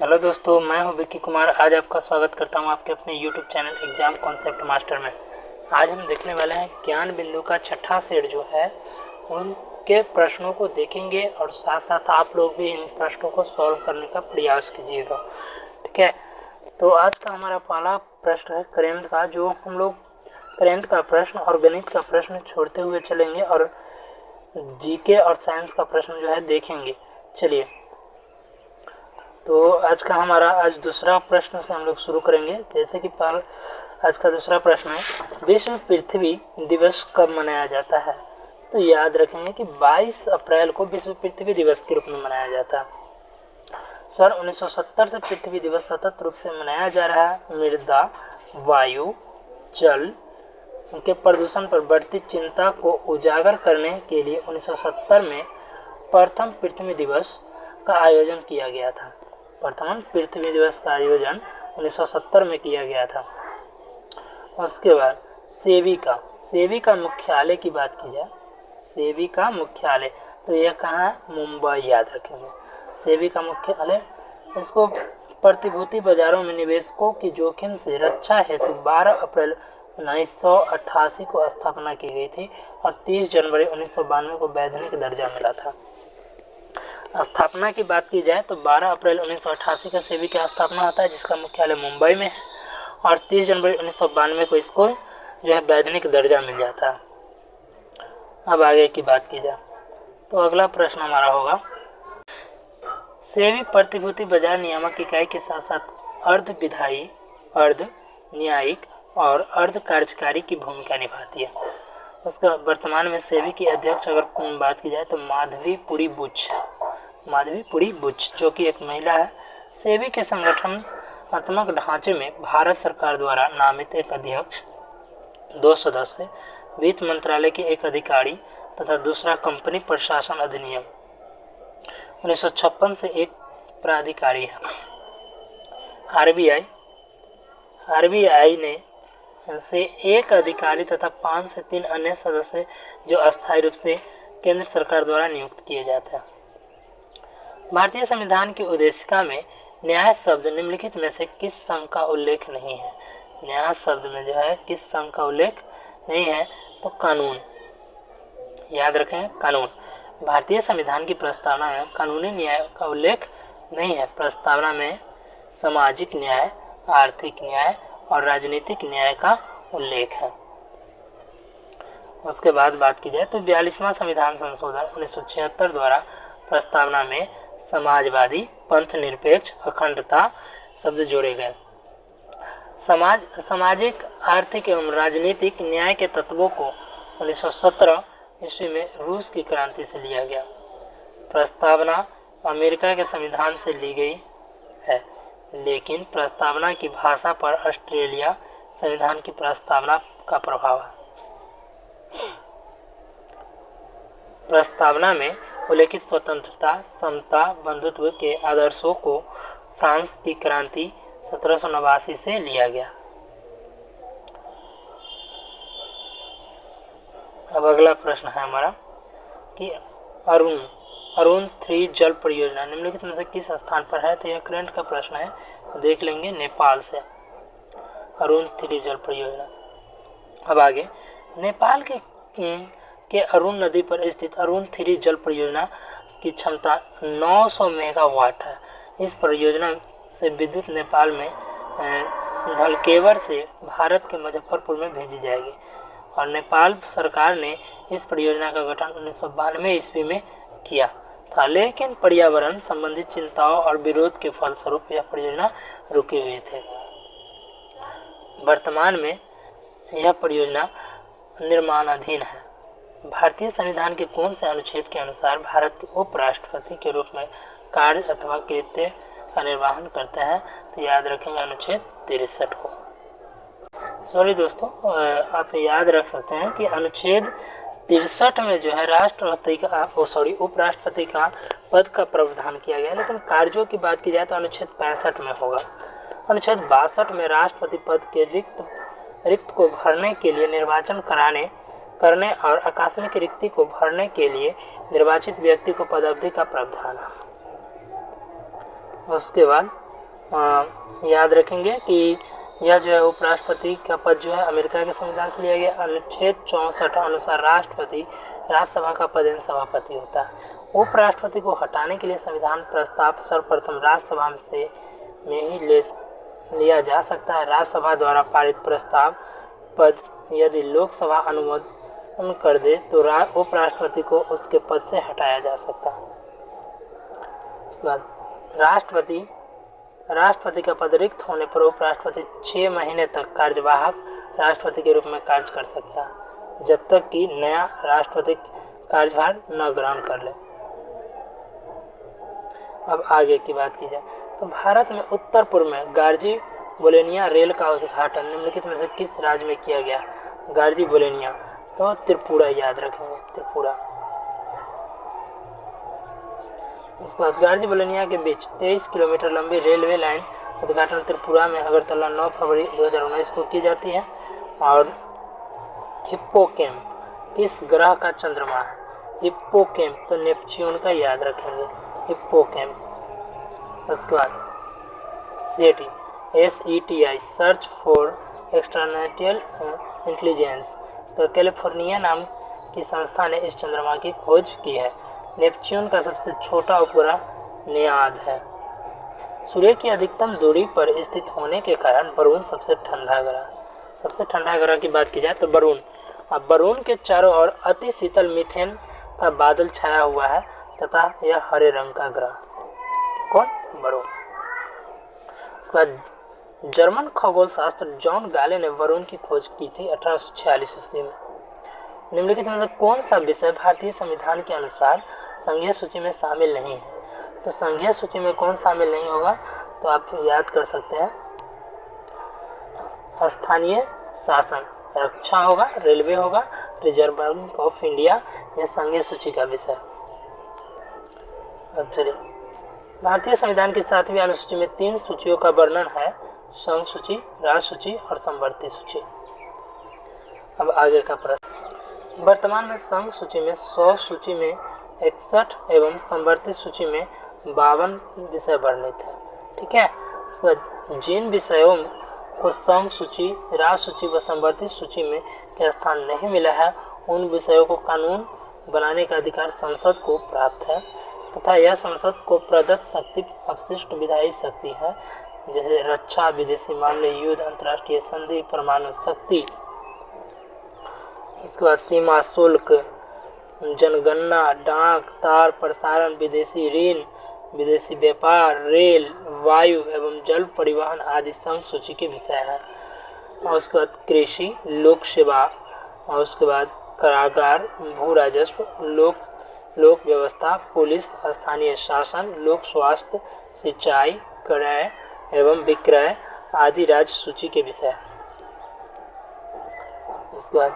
Hello दोस्तों, मैं हूं विक्की कुमार। आज आपका स्वागत करता हूं आपके अपने YouTube channel exam concept master में। आज हम देखने वाले हैं ज्ञान बिंदु का छठा सेट जो है उनके प्रश्नों को देखेंगे और साथ साथ आप लोग भी इन प्रश्नों को सॉल्व करने का प्रयास कीजिएगा। ठीक है, तो आज का हमारा पहला प्रश्न है करंट का, जो हम लोग करंट का प्रश्न और गणित का प्रश्न छोड़ते हुए चलेंगे और जीके और साइंस का प्रश्न जो है देखेंगे। चलिए, तो आज दूसरा प्रश्न से हम लोग शुरू करेंगे। जैसे कि आज का दूसरा प्रश्न है, विश्व पृथ्वी दिवस कब मनाया जाता है? तो याद रखेंगे कि 22 अप्रैल को विश्व पृथ्वी दिवस के रूप में मनाया जाता है। सन 1970 से पृथ्वी दिवस सतत रूप से मनाया जा रहा है। मृदा, वायु, जल उनके प्रदूषण पर बढ़ती चिंता को उजागर करने के लिए 1970 में प्रथम पृथ्वी दिवस का आयोजन किया गया था। प्रथम पृथ्वी दिवस का आयोजन 1970 में किया गया था। उसके बाद सेविका मुख्यालय की बात की जाए, सेविका मुख्यालय तो यह कहाँ है? मुंबई। याद रखेंगे सेविका मुख्यालय। इसको प्रतिभूति बाजारों में निवेशकों की जोखिम से रक्षा हेतु 12 अप्रैल 1988 को स्थापना की गई थी और 30 जनवरी 1992 को वैधानिक दर्जा मिला था। स्थापना की बात की जाए तो 12 अप्रैल 1988 का सेबी की स्थापना होता है, जिसका मुख्यालय मुंबई में है, और 30 जनवरी 1992 को इसको जो है वैधानिक दर्जा मिल जाता है। अब आगे की बात की जाए तो अगला प्रश्न हमारा होगा, सेबी प्रतिभूति बाजार नियामक इकाई के साथ साथ अर्ध विधायी, अर्ध न्यायिक और अर्ध कार्यकारी की भूमिका निभाती है। उसका वर्तमान में सेबी की अध्यक्ष अगर बात की जाए तो माधवी पुरी बुच, जो कि एक महिला है। सेबी के संगठनात्मक ढांचे में भारत सरकार द्वारा नामित एक अध्यक्ष, 2 सदस्य, वित्त मंत्रालय के एक अधिकारी तथा दूसरा कंपनी प्रशासन अधिनियम 1956 से एक प्राधिकारी है। आरबीआई ने से एक अधिकारी तथा 5 से 3 अन्य सदस्य जो अस्थायी रूप से केंद्र सरकार द्वारा नियुक्त किए जाते हैं। भारतीय संविधान की उद्देशिका में न्याय शब्द निम्नलिखित में से किस संघ का उल्लेख नहीं है? न्याय शब्द में जो है किस संघ का उल्लेख नहीं है? तो कानून। याद रखें, कानून। भारतीय संविधान की प्रस्तावना में कानूनी न्याय का उल्लेख नहीं है। प्रस्तावना में सामाजिक न्याय, आर्थिक न्याय और राजनीतिक न्याय का उल्लेख है। उसके बाद बात की जाए तो 42वां संविधान संशोधन 1976 द्वारा प्रस्तावना में समाजवादी, पंथ निरपेक्ष, अखंडता शब्द जोड़े गए। सामाजिक, आर्थिक एवं राजनीतिक न्याय के तत्वों को 1917 ईस्वी में रूस की क्रांति से लिया गया। प्रस्तावना अमेरिका के संविधान से ली गई है, लेकिन प्रस्तावना की भाषा पर ऑस्ट्रेलिया संविधान की प्रस्तावना का प्रभाव है। प्रस्तावना में उल्लेखित स्वतंत्रता, समता, बंधुत्व के आदर्शों को फ्रांस की क्रांति 1789 से लिया गया। अब अगला प्रश्न है हमारा कि अरुण 3 जल परियोजना निम्नलिखित में से किस स्थान पर है? तो यह करंट का प्रश्न है, देख लेंगे नेपाल से। अरुण 3 जल परियोजना। अब आगे, नेपाल के अरुण नदी पर स्थित अरुण 3 जल परियोजना की क्षमता 900 मेगावाट है। इस परियोजना से विद्युत नेपाल में धलकेवर से भारत के मुजफ्फरपुर में भेजी जाएगी और नेपाल सरकार ने इस परियोजना का गठन 1992 ईस्वी में किया था, लेकिन पर्यावरण संबंधित चिंताओं और विरोध के फलस्वरूप यह परियोजना रुके हुए थे। वर्तमान में यह परियोजना निर्माणाधीन है। भारतीय संविधान के कौन से अनुच्छेद के अनुसार भारत के उपराष्ट्रपति के रूप में कार्य अथवा कृत्य का निर्वहन करते हैं? तो याद रखेंगे अनुच्छेद 63 को। सॉरी दोस्तों, आप याद रख सकते हैं कि अनुच्छेद 63 में जो है उपराष्ट्रपति का पद का प्रावधान किया गया, लेकिन कार्यों की बात की जाए तो अनुच्छेद 65 में होगा। अनुच्छेद 62 में राष्ट्रपति पद के रिक्त को भरने के लिए निर्वाचन करने और आकस्मिक रिक्ति को भरने के लिए निर्वाचित व्यक्ति को पदावधि का प्रावधान है। उसके बाद याद रखेंगे कि यह जो है उपराष्ट्रपति का पद जो है अमेरिका के संविधान से लिया गया। अनुच्छेद 64 अनुसार राष्ट्रपति राज्यसभा का पद एवं सभापति होता है। उपराष्ट्रपति को हटाने के लिए संविधान प्रस्ताव सर्वप्रथम राज्यसभा से में ही लिया जा सकता है। राज्यसभा द्वारा पारित प्रस्ताव पद यदि लोकसभा अनुमोदन कर दे तो उपराष्ट्रपति को उसके पद से हटाया जा सकता है। इसके बाद राष्ट्रपति का पद रिक्त होने पर उपराष्ट्रपति 6 महीने तक कार्यवाहक राष्ट्रपति के रूप में कार्य कर सकता है, जब तक कि नया राष्ट्रपति कार्यभार न ग्रहण कर ले। अब आगे की बात की जाए तो भारत में उत्तर पूर्व में गार्जी बोलेनिया रेल का उद्घाटन निम्नलिखित में से किस राज्य में किया गया? गार्जी बोलेनिया तो त्रिपुरा, याद रखेंगे त्रिपुरा। इसके बाद गार्जी बोलेनिया के बीच 23 किलोमीटर लंबी रेलवे लाइन उद्घाटन त्रिपुरा में अगरतला 9 फरवरी 2019 को की जाती है। और हिप्पोकैम्प किस ग्रह का चंद्रमा है? हिप्पोकैम्प तो नेपच्यून का, याद रखेंगे हिप्पोकैम्प। उसके बाद SETI search for extraterrestrial intelligence, California नाम की संस्था ने इस चंद्रमा की खोज की है। नेपच्यून का सबसे छोटा उपग्रह नियाद है। सूर्य की अधिकतम दूरी पर स्थित होने के कारण वरुण सबसे ठंडा ग्रह की बात की जाए तो वरुण। अब वरुण के चारों ओर अति शीतल मीथेन का बादल छाया हुआ है तथा यह हरे रंग का ग्रह। कौन? वरुण। उसके बाद जर्मन खगोल शास्त्र जॉन गाले ने वरुण की खोज की थी 1846 ईस्वी में। निम्नलिखित में से कौन सा विषय भारतीय संविधान के अनुसार संघीय सूची में शामिल नहीं है? तो संघीय सूची में कौन शामिल नहीं होगा तो आप याद कर सकते हैं, स्थानीय शासन, रक्षा होगा, रेलवे होगा, रिजर्व बैंक ऑफ इंडिया, यह संघीय सूची का विषय। अब चलिए, भारतीय संविधान की 7वीं अनुसूची में 3 सूचियों का वर्णन है, संघ सूची, राज्य सूची और संवर्ती सूची। अब आगे का प्रश्न, वर्तमान में संघ सूची में 100, सूची में 61 एवं संवर्ती सूची में 52 विषय वर्णित है। ठीक है। इसके बाद जिन विषयों को संघ सूची, राज्य सूची व संवर्ती सूची में के स्थान नहीं मिला है उन विषयों को कानून बनाने का अधिकार संसद को प्राप्त है तथा यह संसद को प्रदत्त शक्ति अपशिष्ट विधायी शक्ति है, जैसे रक्षा, विदेशी मामले, युद्ध, अंतर्राष्ट्रीय संधि, परमाणु शक्ति। इसके बाद सीमा शुल्क, जनगणना, डाक, तार प्रसारण, विदेशी ऋण, विदेशी व्यापार, रेल, वायु एवं जल परिवहन आदि संघ सूची के विषय हैं। और उसके बाद कृषि, लोक सेवा, और उसके बाद कारागार, भू राजस्व, लोक व्यवस्था, पुलिस, स्थानीय शासन, लोक स्वास्थ्य, सिंचाई, क्रय एवं विक्रय आदि राज्य सूची के विषय हैं। इसके बाद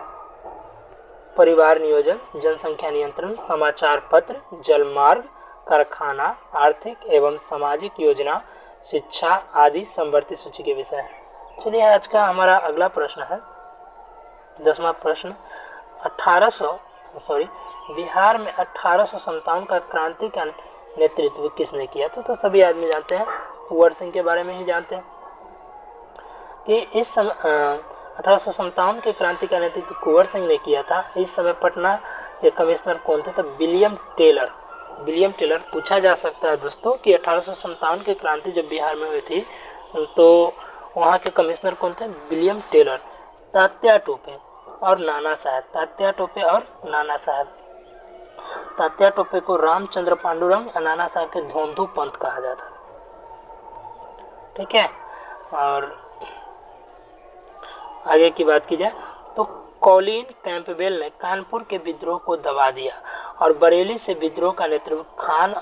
परिवार नियोजन, जनसंख्या नियंत्रण, समाचार पत्र, जलमार्ग, कारखाना, आर्थिक एवं सामाजिक योजना, शिक्षा आदि संवर्ती सूची के विषय हैं। चलिए, आज का हमारा अगला प्रश्न है 10वां प्रश्न। बिहार में 1857 का क्रांति का नेतृत्व किसने किया? तो सभी आदमी जानते हैं, कुंवर सिंह के बारे में ही जानते हैं कि इस समय 1857 के क्रांति का नेतृत्व कुंवर सिंह ने किया था। इस समय पटना के कमिश्नर कौन थे? तो विलियम टेलर। पूछा जा सकता है दोस्तों कि 1857 की क्रांति जब बिहार में हुई थी तो वहाँ के कमिश्नर कौन थे? William Taylor. तात्या टोपे और नाना साहब। तात्या टोपे को रामचंद्र पांडुरंग, नाना साहब के धोंधू पंथ कहा जाता है। ठीक है। और आगे की बात की जाए तो कॉलिन कैंपबेल ने कानपुर के विद्रोह को दबा दिया और बरेली से विद्रोह का नेतृत्व खान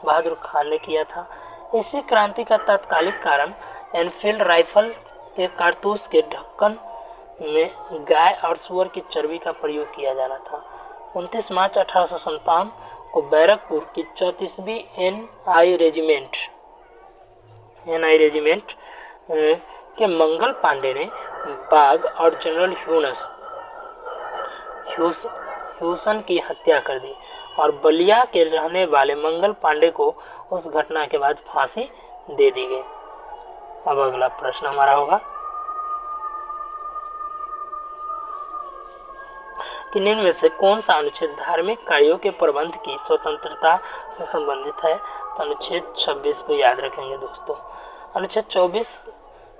बहादुर खान ने किया था। इसी क्रांति का तात्कालिक कारण एनफील्ड राइफल के कारतूस के ढक्कन में गाय और सूअर की चर्बी का प्रयोग किया जाना था। 29 मार्च 1857 को बैरकपुर की 34वीं एनआई रेजिमेंट के मंगल पांडे ने बाग और जनरल ह्यूसन की हत्या कर दी और बलिया के रहने वाले मंगल पांडे को उस घटना के बाद फांसी दे दी गई। अब अगला प्रश्न हमारा होगा कि निम्न में से कौन सा अनुच्छेद धार्मिक कार्यों के प्रबंध की स्वतंत्रता से संबंधित है। तो अनुच्छेद 26 को याद रखेंगे दोस्तों। अनुच्छेद 24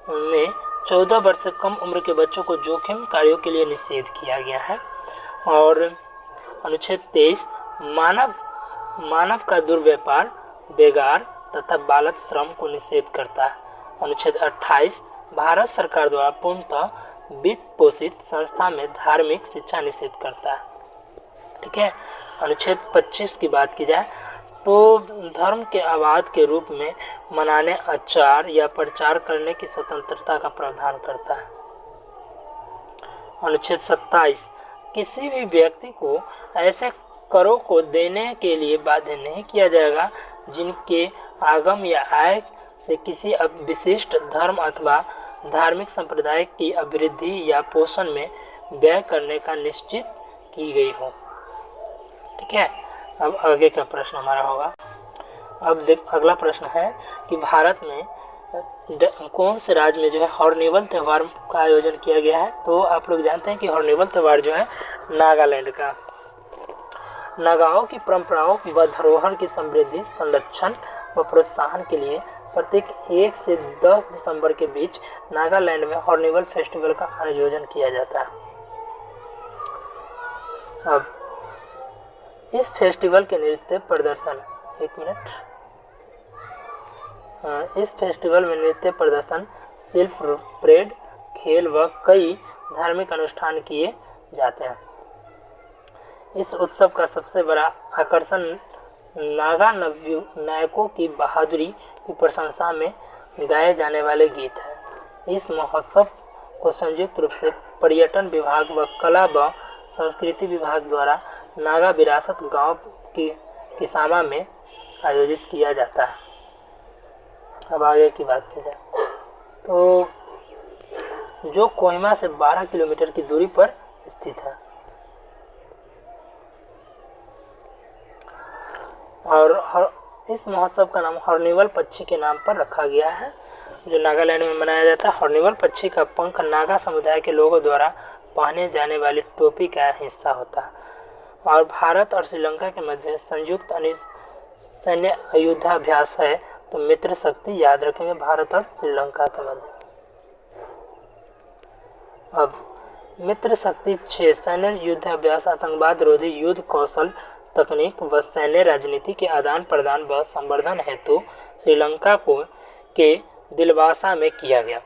में 14 वर्ष से कम उम्र के बच्चों को जोखिम कार्यों के लिए निषेध किया गया है। और अनुच्छेद 23 मानव का दुर्व्यापार, बेगार तथा बालक श्रम को निषेध करता है। अनुच्छेद 28 भारत सरकार द्वारा पूर्णतः वित्त पोषित संस्था में धार्मिक शिक्षा निषेध करता है। ठीक है। अनुच्छेद 25 की बात की जाए तो धर्म के आवाद के रूप में मनाने, आचार या प्रचार करने की स्वतंत्रता का प्रावधान करता है। अनुच्छेद 27 किसी भी व्यक्ति को ऐसे करों को देने के लिए बाध्य नहीं किया जाएगा जिनके आगम या आय से किसी विशिष्ट धर्म अथवा धार्मिक संप्रदाय की अभिवृद्धि या पोषण में व्यय करने का निश्चित की गई हो। ठीक है। अब आगे का प्रश्न हमारा होगा। अब अगला प्रश्न है कि भारत में कौन से राज्य में जो है हॉर्निवल त्यौहार का आयोजन किया गया है। तो आप लोग जानते हैं कि हॉर्निवल त्यौहार जो है नागालैंड का। नागाओं की परंपराओं व धरोहर की समृद्धि, संरक्षण व प्रोत्साहन के लिए प्रत्येक 1 से 10 दिसंबर के बीच नागालैंड में हॉर्निवल फेस्टिवल का आयोजन किया जाता है। अब इस फेस्टिवल के नृत्य प्रदर्शन इस फेस्टिवल में नृत्य प्रदर्शन, शिल्प, परेड, खेल व कई धार्मिक अनुष्ठान किए जाते हैं। इस उत्सव का सबसे बड़ा आकर्षण नागा नायकों की बहादुरी की प्रशंसा में गाए जाने वाले गीत है। इस महोत्सव को संयुक्त रूप से पर्यटन विभाग व कला व संस्कृति विभाग द्वारा नागा विरासत गांव की किसामा में आयोजित किया जाता है। अब आगे की बात की जाए तो जो कोहिमा से 12 किलोमीटर की दूरी पर स्थित है और इस महोत्सव का नाम हॉर्निवल पक्षी के नाम पर रखा गया है, जो नागालैंड में मनाया जाता है। हॉर्निवल पक्षी का पंख नागा समुदाय के लोगों द्वारा पहने जाने वाली टोपी का हिस्सा होता है और भारत और श्रीलंका के मध्य संयुक्त सैन्य युद्धाभ्यास है। तो मित्र शक्ति याद रखेंगे, भारत और श्रीलंका के मध्य। अब मित्र शक्ति 6 सैन्य युद्धाभ्यास आतंकवाद रोधी युद्ध कौशल, तकनीक व सैन्य राजनीति के आदान प्रदान व संवर्धन हेतु श्रीलंका के दिलवासा में किया गया।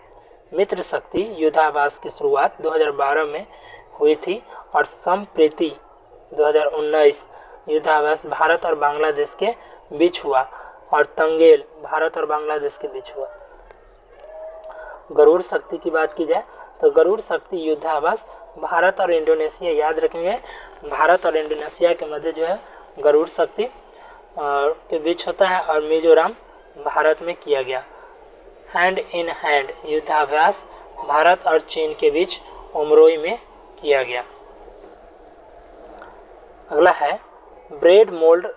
मित्र शक्ति युद्धाभ्यास की शुरुआत 2012 में हुई थी और संप्रीति 2019 युद्धाभ्यास भारत और बांग्लादेश के बीच हुआ और तंगेल भारत और बांग्लादेश के बीच हुआ। गरुड़ शक्ति की बात की जाए तो गरुड़ शक्ति युद्धाभ्यास भारत और इंडोनेशिया, याद रखेंगे, भारत और इंडोनेशिया के मध्य जो है गरुड़ शक्ति के बीच होता है और मिजोरम भारत में किया गया। हैंड इन हैंड युद्धाभ्यास भारत और चीन के बीच उमरोई में किया गया। अगला है ब्रेड मोल्ड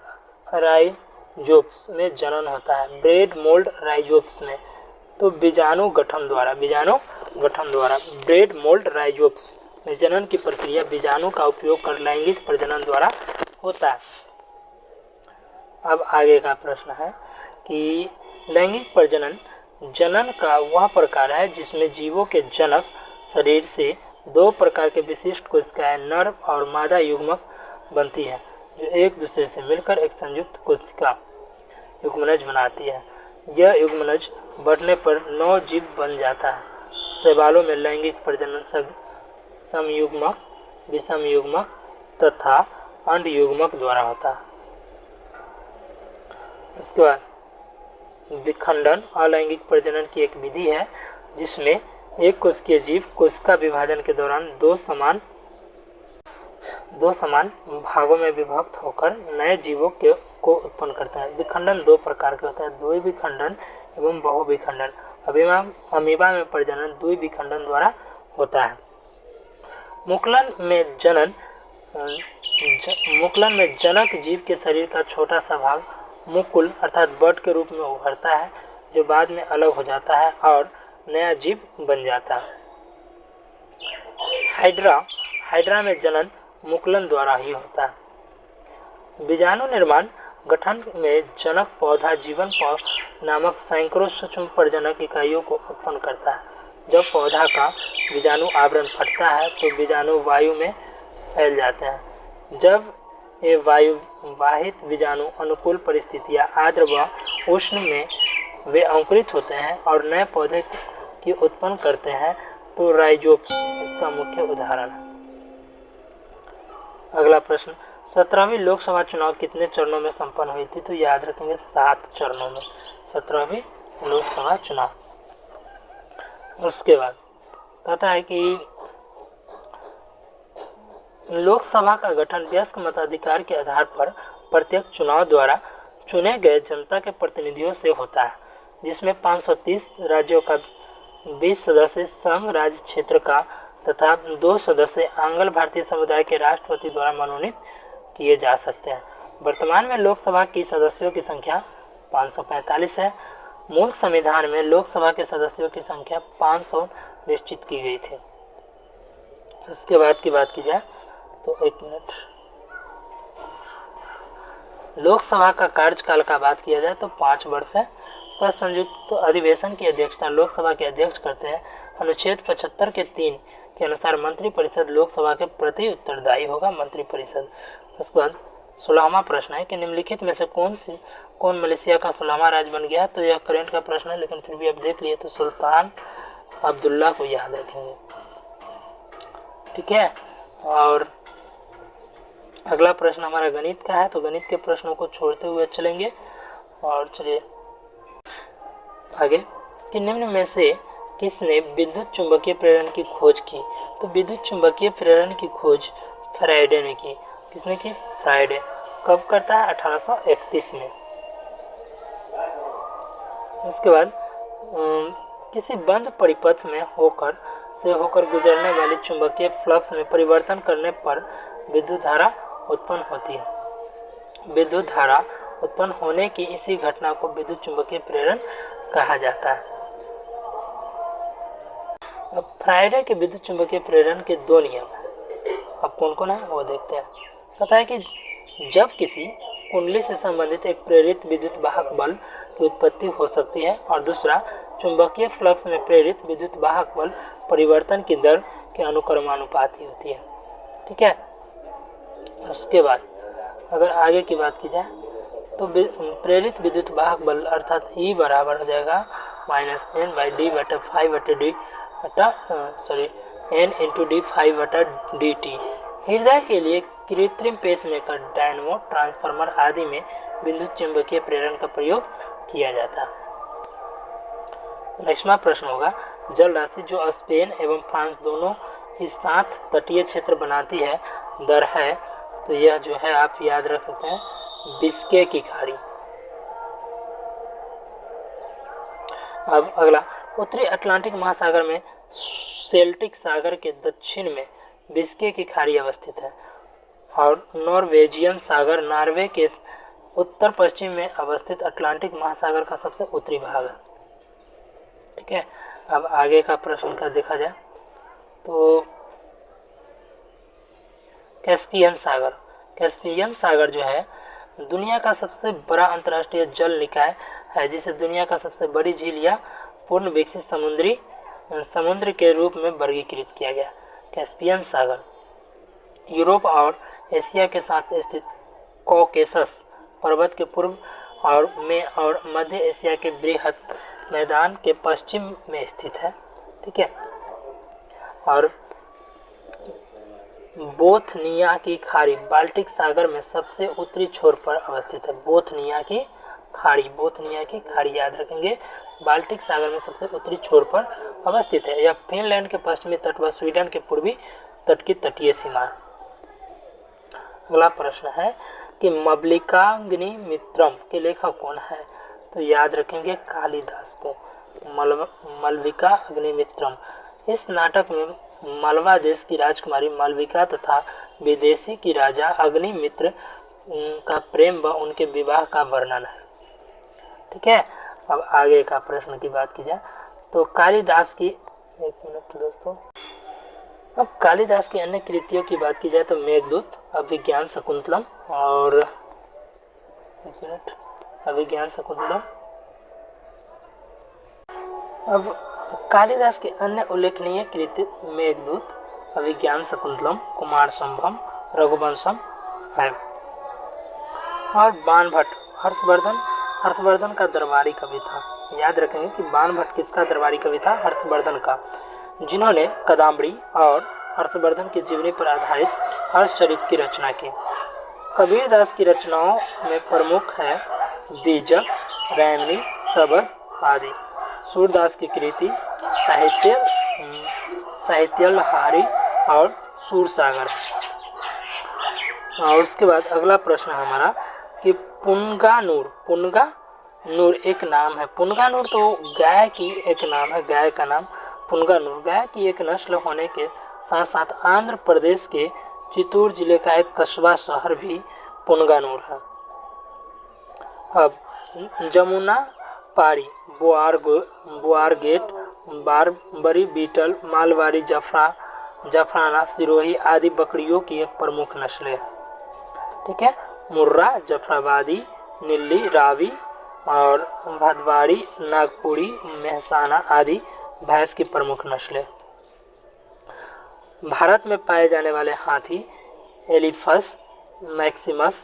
राइजोप्स में जनन होता है। ब्रेड मोल्ड राइजोप्स में तो बीजाणु गठन द्वारा ब्रेड मोल्ड राइजोप्स में जनन की प्रक्रिया बीजाणु का उपयोग कर लैंगिक प्रजनन द्वारा होता है। अब आगे का प्रश्न है कि लैंगिक प्रजनन जनन का वह प्रकार है जिसमें जीवों के जनक शरीर से 2 प्रकार के विशिष्ट कोशिकाएं नर और मादा युग्मक बनती है, जो एक दूसरे से मिलकर एक संयुक्त कोशिका युग्मनज बनाती है। यह युग्मनज बढ़ने पर 9 जीव बन जाता है। शैवालों में लैंगिक प्रजनन समयुग्मक, विषम युग्मक तथा अंड युग्मक द्वारा होता है। इसके बाद विखंडन अलैंगिक प्रजनन की एक विधि है जिसमें एक कोशिकीय जीव कोशिका विभाजन के दौरान दो समान भागों में विभक्त होकर नए जीवों को उत्पन्न करता है। विखंडन 2 प्रकार के होता है, द्विविखंडन एवं बहुविखंडन। अमीबा में प्रजनन द्विविखंडन द्वारा होता है। मुकुलन में जनन मुकुलन में जनक जीव के शरीर का छोटा सा भाग मुकुल अर्थात बड के रूप में उभरता है, जो बाद में अलग हो जाता है और नया जीव बन जाता है। हाइड्रा में जनन मुकुलन द्वारा ही होता है। बीजाणु निर्माण गठन में जनक पौधा जीवन नामक सैकड़ों सूक्ष्म प्रजनक इकाइयों को उत्पन्न करता है। जब पौधा का बीजाणु आवरण फटता है तो बीजाणु वायु में फैल जाते हैं। जब ये वायु वाहित बीजाणु अनुकूल परिस्थितियां आर्द्र व उष्ण में वे अंकुरित होते हैं और नए पौधे की उत्पन्न करते हैं, तो राइजोप्स इसका मुख्य उदाहरण है। अगला प्रश्न, 17वीं लोकसभा चुनाव कितने चरणों में संपन्न हुई थी? तो याद रखेंगे 7 चरणों में 17वीं लोकसभा चुनाव। उसके बाद कहता है कि लोकसभा का गठन वयस्क मताधिकार के आधार पर प्रत्येक चुनाव द्वारा चुने गए जनता के प्रतिनिधियों से होता है, जिसमें 530 राज्यों का 20 सदस्य संघ राज्य क्षेत्र का तथा 2 सदस्य आंग्ल भारतीय समुदाय के राष्ट्रपति द्वारा मनोनीत किए जा सकते हैं। वर्तमान में लोकसभा की सदस्यों की संख्या 545 है। मूल संविधान में लोकसभा के सदस्यों की संख्या 500 निश्चित की गई थी। उसके बाद की बात की जाए तो 1 मिनट, लोकसभा का कार्यकाल का बात किया जाए तो 5 वर्ष है। पर संयुक्त अधिवेशन की अध्यक्षता लोकसभा के अध्यक्ष करते हैं। अनुच्छेद 75 के 3 के अनुसार मंत्रिपरिषद लोकसभा के प्रति उत्तरदायी होगा, मंत्रिपरिषद। उसके बाद 16वां प्रश्न है कि निम्नलिखित में से कौन मलेशिया का 16वां राज्य बन गया? तो यह करंट का प्रश्न है, लेकिन फिर भी आप देख लिए तो सुल्तान अब्दुल्ला को याद रखेंगे, ठीक है। और अगला प्रश्न हमारा गणित का है, तो गणित के प्रश्नों को छोड़ते हुए चलेंगे। और चलिए आगे कि निम्न में से किसने विद्युत चुंबकीय प्रेरण की खोज की? तो विद्युत चुंबकीय प्रेरण की खोज फैराडे ने की। किसने की? फैराडे। कब करता है? 1831 में। उसके बाद किसी बंद परिपथ में होकर गुजरने वाली चुंबकीय फ्लक्स में परिवर्तन करने पर विद्युत धारा उत्पन्न होती है। विद्युत धारा उत्पन्न होने की इसी घटना को विद्युत चुंबकीय प्रेरण कहा जाता है। अब फैराडे के विद्युत चुंबकीय प्रेरण के 2 नियम हैं। अब कौन कौन है वो देखते हैं। कहता है कि जब किसी कुंडली से संबंधित एक प्रेरित विद्युत वाहक बल की उत्पत्ति हो सकती है और दूसरा चुंबकीय फ्लक्स में प्रेरित विद्युत वाहक बल परिवर्तन की दर के अनुक्रमानुपाती होती है, ठीक है। उसके बाद अगर आगे की बात की जाए तो प्रेरित विद्युत वाहक बल अर्थात E बराबर हो जाएगा n इंटू डी 5/dt। हृदय के लिए कृत्रिम पेसमेकर, डायनमो, ट्रांसफार्मर आदि में विद्युत चुंबकीय प्रेरण का प्रयोग किया जाता है। 19वां प्रश्न होगा, जल राशि जो स्पेन एवं फ्रांस दोनों ही साथ तटीय क्षेत्र बनाती है दर है, तो यह जो है आप याद रख सकते हैं बिस्के की खाड़ी। अब अगला, उत्तरी अटलांटिक महासागर में सेल्टिक सागर के दक्षिण में बिस्के की खाड़ी अवस्थित है और नॉर्वेजियन सागर नॉर्वे के उत्तर पश्चिम में अवस्थित अटलांटिक महासागर का सबसे उत्तरी भाग है, ठीक है। अब आगे का प्रश्न का देखा जाए तो कैस्पियन सागर जो है दुनिया का सबसे बड़ा अंतर्राष्ट्रीय जल निकाय है, जिसे दुनिया का सबसे बड़ी झील या पूर्ण विकसित समुद्र के रूप में वर्गीकृत किया गया। कैस्पियन सागर यूरोप और एशिया के साथ स्थित कॉकेसस पर्वत के पूर्व और मध्य एशिया के बृहत मैदान के पश्चिम में स्थित है, ठीक है। और बोथनिया की खाड़ी बाल्टिक सागर में सबसे उत्तरी छोर पर अवस्थित है। बोथनिया की खाड़ी याद रखेंगे, बाल्टिक सागर में सबसे उत्तरी छोर पर अवस्थित है। यह फिनलैंड के पश्चिमी तट व स्वीडन के पूर्वी तट की तटीय सीमा है। अगला प्रश्न है कि मल्लिकाग्निमित्रम के लेखक कौन है? तो याद रखेंगे कालिदास को, मल्लिका अग्निमित्रम। इस नाटक में मालवा देश की राजकुमारी मालविका तथा विदेशी की राजा अग्निमित्र का प्रेम व उनके विवाह का वर्णन है। ठीक है, अब आगे का प्रश्न की बात की जाए तो कालिदास की, एक मिनट दोस्तों, अब कालिदास की अन्य कृतियों की बात की जाए तो मेघदूत, अभिज्ञान शकुंतलम और एक मिनट, अभिज्ञान शकुंतलम। अब कालिदास के अन्य उल्लेखनीय कृति मेघदूत, अभिज्ञान शकुंतलम, कुमार संभवम, रघुवंशम है। और बाणभट्ट, हर्षवर्धन का दरबारी कवि था। याद रखेंगे कि बाणभट्ट किसका दरबारी कवि था? हर्षवर्धन का, जिन्होंने कादम्बरी और हर्षवर्धन की जीवनी पर आधारित हर्षचरित की रचना की। कबीरदास की रचनाओं में प्रमुख है बीजक, रैमनी, शबद आदि। सूरदास की कृति साहित्यलहरी और सूरसागर है। और उसके बाद अगला प्रश्न है हमारा कि पुनगानूर एक नाम है। पुनगानूर तो गाय की एक नाम है, गाय का नाम पुनगानूर। गाय की एक नस्ल होने के साथ साथ आंध्र प्रदेश के चित्तूर जिले का एक कस्बा शहर भी पुनगानूर है। अब जमुना पारी, बुआरगेट, बारबरी बीटल, मालवारी, जफराना, सिरोही आदि बकरियों की एक प्रमुख नस्ल है। ठीक है, मुर्रा, जफराबादी, नीली, रावी और भदवाड़ी, नागपुरी, मेहसाना आदि भैंस की प्रमुख नस्लें। भारत में पाए जाने वाले हाथी एलिफस मैक्सिमस,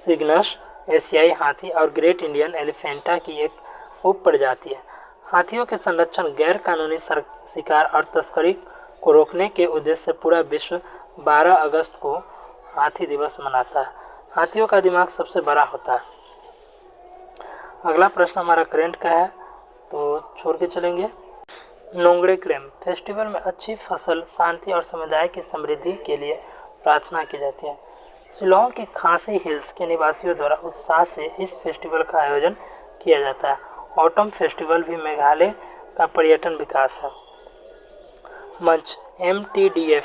सिग्नस, एशियाई हाथी और ग्रेट इंडियन एलिफेंटा की एक उप प्रजाति है। हाथियों के संरक्षण, गैर कानूनी शिकार और तस्करी को रोकने के उद्देश्य से पूरा विश्व 12 अगस्त को हाथी दिवस मनाता है। हाथियों का दिमाग सबसे बड़ा होता है। अगला प्रश्न हमारा करंट का है तो छोड़ के चलेंगे। नोंगड़े क्रेम फेस्टिवल में अच्छी फसल, शांति और समुदाय की समृद्धि के लिए प्रार्थना की जाती है। शिलोंग की खासी हिल्स के निवासियों द्वारा उत्साह से इस फेस्टिवल का आयोजन किया जाता है। ऑटम फेस्टिवल भी मेघालय का पर्यटन विकास है। मंच MTDF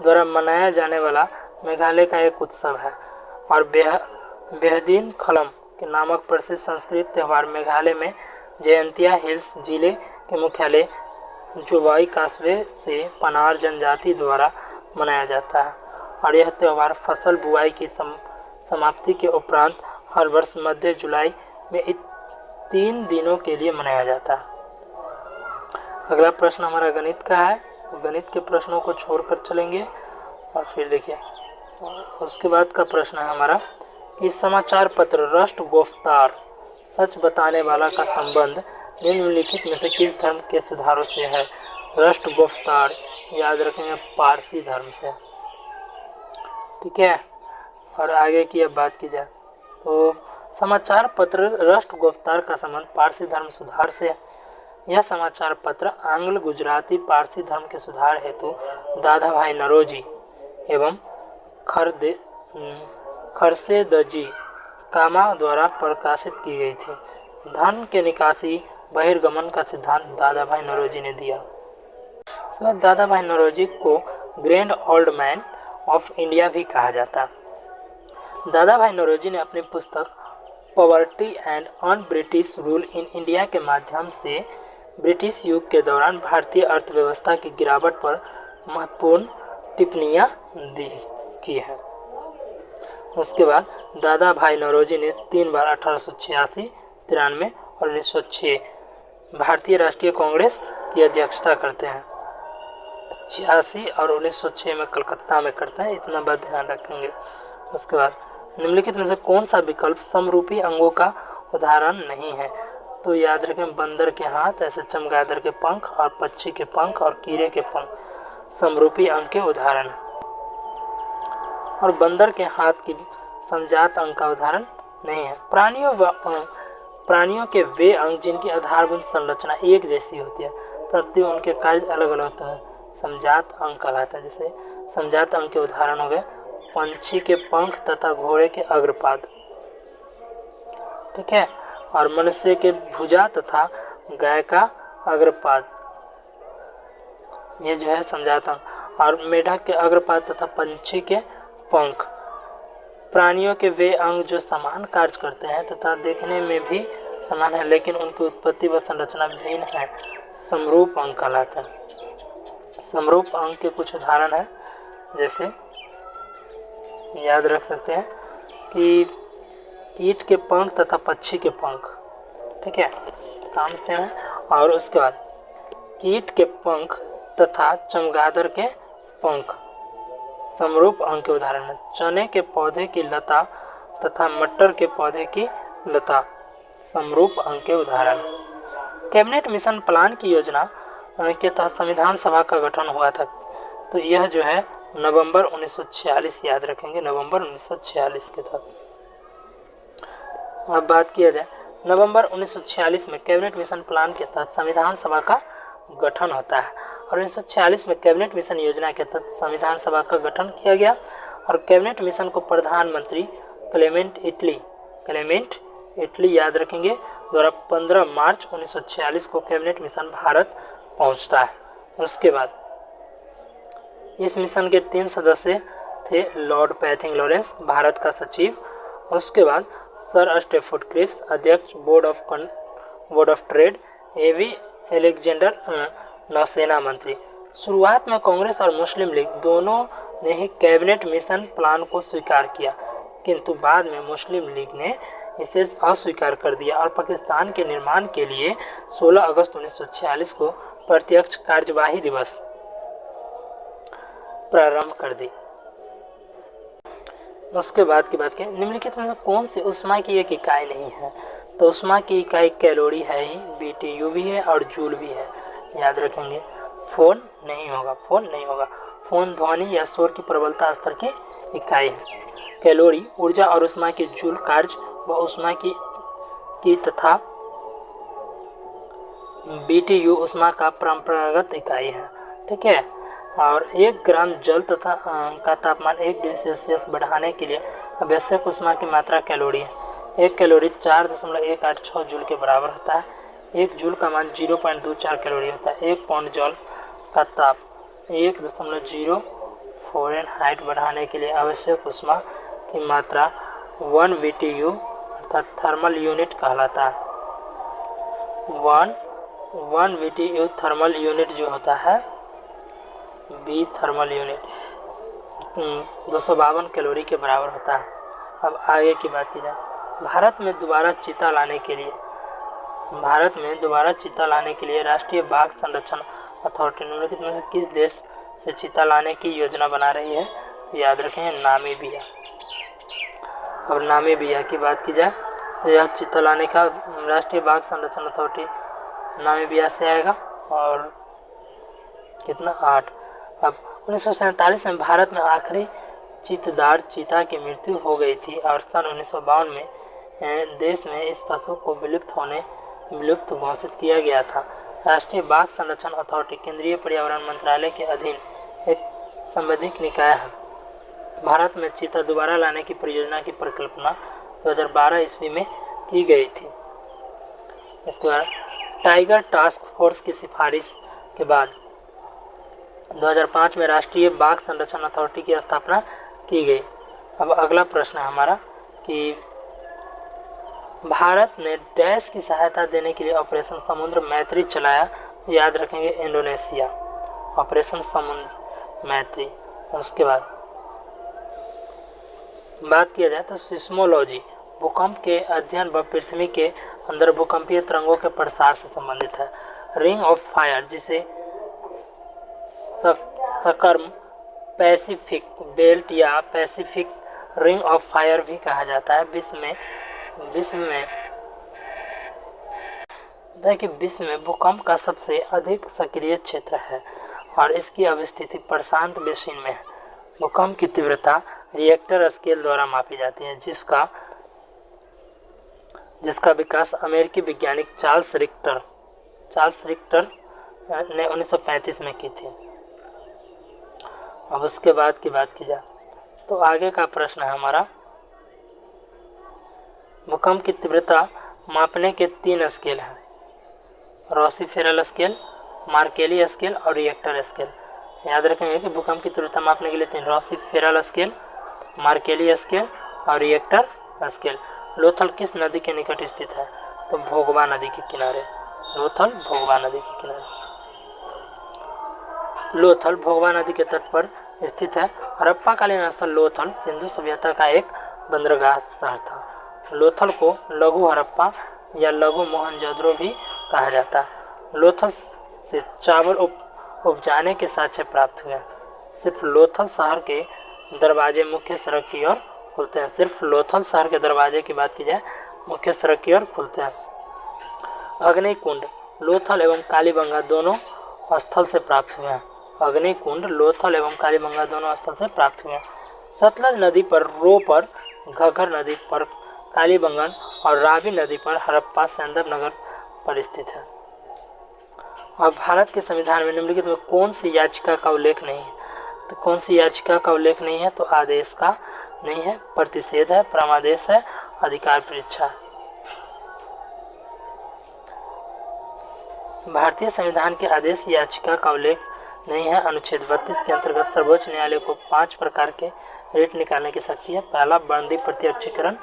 द्वारा मनाया जाने वाला मेघालय का एक उत्सव है। और बेहदीन खलम के नामक प्रसिद्ध संस्कृत त्यौहार मेघालय में जयंतिया हिल्स जिले के मुख्यालय जुवाई कास्वे से पनार जनजाति द्वारा मनाया जाता है। और यह त्यौहार फसल बुआई की समाप्ति के उपरांत हर वर्ष मध्य जुलाई में 3 दिनों के लिए मनाया जाता है। अगला प्रश्न हमारा गणित का है तो गणित के प्रश्नों को छोड़कर चलेंगे। और फिर देखिए उसके बाद का प्रश्न है हमारा कि समाचार पत्र राष्ट्रगोफ्तार, सच बताने वाला का संबंध निम्नलिखित में से किस धर्म के सुधारों से है? राष्ट्रगोफ्तार याद रखेंगे पारसी धर्म से। ठीक है, और आगे की अब बात की जाए तो समाचार पत्र राष्ट्रगोफ्तार का संबंध पारसी धर्म सुधार से। यह समाचार पत्र आंग्ल गुजराती पारसी धर्म के सुधार हेतु दादा भाई नरोजी एवं खरसेदजी कामा द्वारा प्रकाशित की गई थी। धन के निकासी बहिर्गमन का सिद्धांत दादा भाई नरोजी ने दिया। तो दादा भाई नरोजी को grand old man of India भी कहा जाता। दादा भाई नरोजी ने अपनी पुस्तक poverty and un British rule in India के माध्यम से ब्रिटिश युग के दौरान भारतीय अर्थव्यवस्था की गिरावट पर महत्वपूर्ण टिप्पणियां की है। उसके बाद दादा भाई नौरोजी ने 3 बार 1886, 93 और 1906 भारतीय राष्ट्रीय कांग्रेस की अध्यक्षता करते हैं। 86 और 1906 में कलकत्ता में करते हैं, इतना बात ध्यान रखेंगे। उसके बाद निम्नलिखित में से कौन सा विकल्प समरूपी अंगों का उदाहरण नहीं है? तो याद रखें बंदर के हाथ, ऐसे चमगादड़ के पंख और पक्षी के पंख और कीड़े के पंख समरूपी अंग के उदाहरण। और बंदर के हाथ की समजात अंग का उदाहरण नहीं है। प्राणियों के वे अंग जिनकी आधारभूत संरचना एक जैसी होती है परंतु उनके कार्य अलग अलग होते हैं समजात अंग कहलाता है। जैसे समजात अंग के उदाहरण हो गए पंछी के पंख तथा घोड़े के अग्रपाद। ठीक है, और मनुष्य के भुजा तथा गाय का अग्रपाद, ये जो है समजात अंग। और मेढक के अग्रपाद तथा पंछी के पंख। प्राणियों के वे अंग जो समान कार्य करते हैं तथा देखने में भी समान है लेकिन उनकी उत्पत्ति व संरचना भिन्न है, समरूप अंग कहलाते हैं। समरूप अंग के कुछ उदाहरण है, जैसे याद रख सकते हैं कि कीट के पंख तथा पक्षी के पंख, ठीक है, काम से है। और उसके बाद कीट के पंख तथा चमगादड़ के पंख समरूप अंग के उदाहरण है। चने के पौधे की लता तथा मटर के पौधे की लता समरूप अंग के उदाहरण। कैबिनेट मिशन प्लान की योजना के तहत संविधान सभा का गठन हुआ था, तो यह जो है नवंबर 1946, याद रखेंगे, नवंबर 1946 के तहत। अब बात किया जाए, नवंबर 1946 में कैबिनेट मिशन प्लान के तहत संविधान सभा का गठन होता है और 1946 में कैबिनेट मिशन योजना के तहत संविधान सभा का गठन किया गया और कैबिनेट मिशन को प्रधानमंत्री क्लेमेंट इटली याद रखेंगे द्वारा 15 मार्च 1946 को कैबिनेट मिशन भारत पहुंचता है। उसके बाद इस मिशन के 3 सदस्य थे, लॉर्ड पैथिंग लॉरेंस भारत का सचिव, उसके बाद सर स्टेफोर्ड क्रिप्स अध्यक्ष board of trade, AV Alexander नौसेना मंत्री। शुरुआत में कांग्रेस और मुस्लिम लीग दोनों ने ही कैबिनेट मिशन प्लान को स्वीकार किया, किंतु बाद में मुस्लिम लीग ने इसे अस्वीकार कर दिया और पाकिस्तान के निर्माण के लिए 16 अगस्त 1946 को प्रत्यक्ष कार्यवाही दिवस प्रारंभ कर दी। उसके बाद की बात करें, निम्नलिखित में कौन सी ऊष्मा की एक इकाई नहीं है, तो ऊष्मा की इकाई कैलोरी है ही, बीटीयू भी है और जूल भी है, याद रखेंगे। फोन नहीं होगा। फोन ध्वनि या शोर की प्रबलता स्तर की इकाई है। कैलोरी ऊर्जा और ऊष्मा की जूल कार्य व ऊष्मा की तथा बीटीयू ऊष्मा का परंपरागत इकाई है, ठीक है। और 1 ग्राम जल तथा का तापमान 1 डिग्री सेल्सियस बढ़ाने के लिए आवश्यक ऊष्मा की मात्रा कैलोरी है। 1 कैलोरी 4.186 जूल के बराबर होता है। 1 जूल का मान 0.24 कैलोरी होता है। 1 पाउंड जल का ताप 1.0 फ़ारेनहाइट बढ़ाने के लिए आवश्यक ऊष्मा की मात्रा 1 BTU अर्थात थर्मल यूनिट कहलाता है। 1 BTU थर्मल यूनिट जो होता है, बी थर्मल यूनिट 252 कैलोरी के बराबर होता है। अब आगे की बात की जाए, भारत में दोबारा चीता लाने के लिए राष्ट्रीय बाघ संरक्षण अथॉरिटी निम्नलिखित में से किस देश से चीता लाने की योजना बना रही है, तो याद रखें नामीबिया। अब नामीबिया की बात की जाए तो यह चीता लाने का राष्ट्रीय बाघ संरक्षण अथॉरिटी नामीबिया से आएगा और कितना 8। अब 1947 में भारत में आखिरी चीतदार चीता की मृत्यु हो गई थी और सन 1952 में देश में इस पशु को विलुप्त घोषित किया गया था। राष्ट्रीय बाघ संरक्षण अथॉरिटी केंद्रीय पर्यावरण मंत्रालय के अधीन एक संवैधानिक निकाय है। भारत में चीता दोबारा लाने की परियोजना की परिकल्पना 2012 ईस्वी में की गई थी। इसके बाद टाइगर टास्क फोर्स की सिफारिश के बाद 2005 में राष्ट्रीय बाघ संरक्षण अथॉरिटी की स्थापना की गई। अब अगला प्रश्न है हमारा कि भारत ने डैश की सहायता देने के लिए ऑपरेशन समुद्र मैत्री चलाया, तो याद रखेंगे इंडोनेशिया, ऑपरेशन समुद्र मैत्री। उसके बाद बात किया जाए तो सिस्मोलॉजी भूकंप के अध्ययन व पृथ्वी के अंदर भूकंपीय तरंगों के प्रसार से संबंधित है। रिंग ऑफ फायर जिसे सकर्म पैसिफिक बेल्ट या पैसिफिक रिंग ऑफ फायर भी कहा जाता है। विश्व में भूकंप का सबसे अधिक सक्रिय क्षेत्र है और इसकी अवस्थिति प्रशांत बेसिन में है। भूकंप की तीव्रता रिएक्टर स्केल द्वारा मापी जाती है, जिसका विकास अमेरिकी वैज्ञानिक चार्ल्स रिक्टर ने 1935 में की थी। अब उसके बाद की बात की जाए तो आगे का प्रश्न है हमारा, भूकंप की तीव्रता मापने के 3 स्केल हैं, रोसीफेरल स्केल, मार्केली स्केल और रिएक्टर स्केल। याद रखेंगे कि भूकंप की तीव्रता मापने के लिए 3 रॉसी-फेरल स्केल, मार्केली स्केल और रिएक्टर स्केल। लोथल किस नदी के निकट स्थित है? तो भोगवा नदी के किनारे। लोथल भोगवा नदी के किनारे। लोथल भोगवा नदी के तट पर स्थित है। हड़प्पाकालीन स्थल लोथल सिंधु सभ्यता का एक बंदरगाह शहर था। लोथल को लघु हड़प्पा या लघु मोहनजोदड़ो भी कहा जाता है। लोथल से चावल उपजाने के साक्ष्य प्राप्त हुए। सिर्फ लोथल शहर के दरवाजे मुख्य सड़क की ओर खुलते हैं। सिर्फ लोथल शहर के दरवाजे की बात की जाए, मुख्य सड़क की ओर खुलते हैं। अग्निकुंड लोथल एवं कालीबंगा दोनों स्थल से प्राप्त हुए हैं। अग्निकुंड लोथल एवं कालीबंगा दोनों स्थल से प्राप्त हुए हैं। सतलज नदी पर रो पर, घग्गर नदी पर कालीबंगन और रावी नदी पर हड़प्पा सेंधव नगर पर स्थित है। और भारत के संविधान में निम्नलिखित में कौन सी याचिका का उल्लेख नहीं है? तो कौन सी याचिका का उल्लेख नहीं है? तो आदेश का नहीं है, प्रतिषेध है, परमादेश है, अधिकार परीक्षा। भारतीय संविधान के आदेश याचिका का उल्लेख नहीं है। अनुच्छेद 32 के अंतर्गत सर्वोच्च न्यायालय को 5 प्रकार के रिट निकालने की शक्ति है। पहला बंदी प्रत्यक्षीकरण,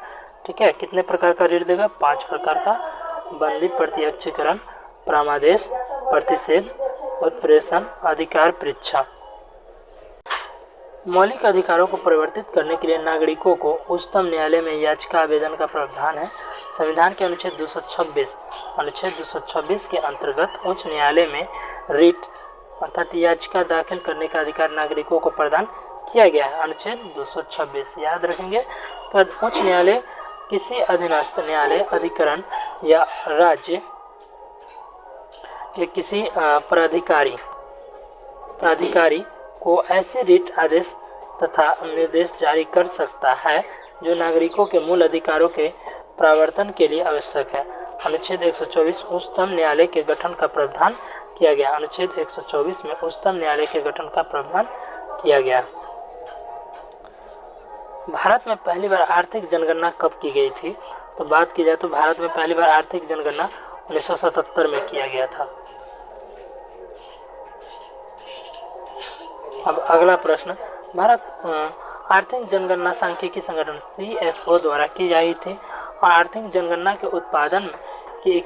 ठीक है, कितने प्रकार का रिट देगा? 5 प्रकार का। बंदी प्रत्यक्षीकरण, परमादेश, प्रतिषेध, उत्प्रेषण, अधिकार परीक्षा। मौलिक अधिकारों को परिवर्तित करने के लिए नागरिकों को उच्चतम न्यायालय में याचिका आवेदन का प्रावधान है। संविधान के अनुच्छेद 226 के अंतर्गत उच्च न्यायालय में रिट अर्थात याचिका दाखिल करने का अधिकार नागरिकों को प्रदान किया गया है। अनुच्छेद 226 याद रखेंगे। तो उच्च न्यायालय किसी अधीनस्थ न्यायालय, अधिकरण या राज्य के किसी प्राधिकारी को ऐसे रिट आदेश तथा निर्देश जारी कर सकता है जो नागरिकों के मूल अधिकारों के प्रवर्तन के लिए आवश्यक है। अनुच्छेद 124 उच्चतम न्यायालय के गठन का प्रावधान किया गया। अनुच्छेद 124 में उच्चतम न्यायालय के गठन का प्रावधान किया गया। भारत में पहली बार आर्थिक जनगणना कब की गई थी? तो बात की जाए तो भारत में पहली बार आर्थिक जनगणना 1977 में किया गया था। अब अगला प्रश्न, भारत आर्थिक जनगणना सांख्यिकी संगठन CSO द्वारा की गई थी और आर्थिक जनगणना के उत्पादन की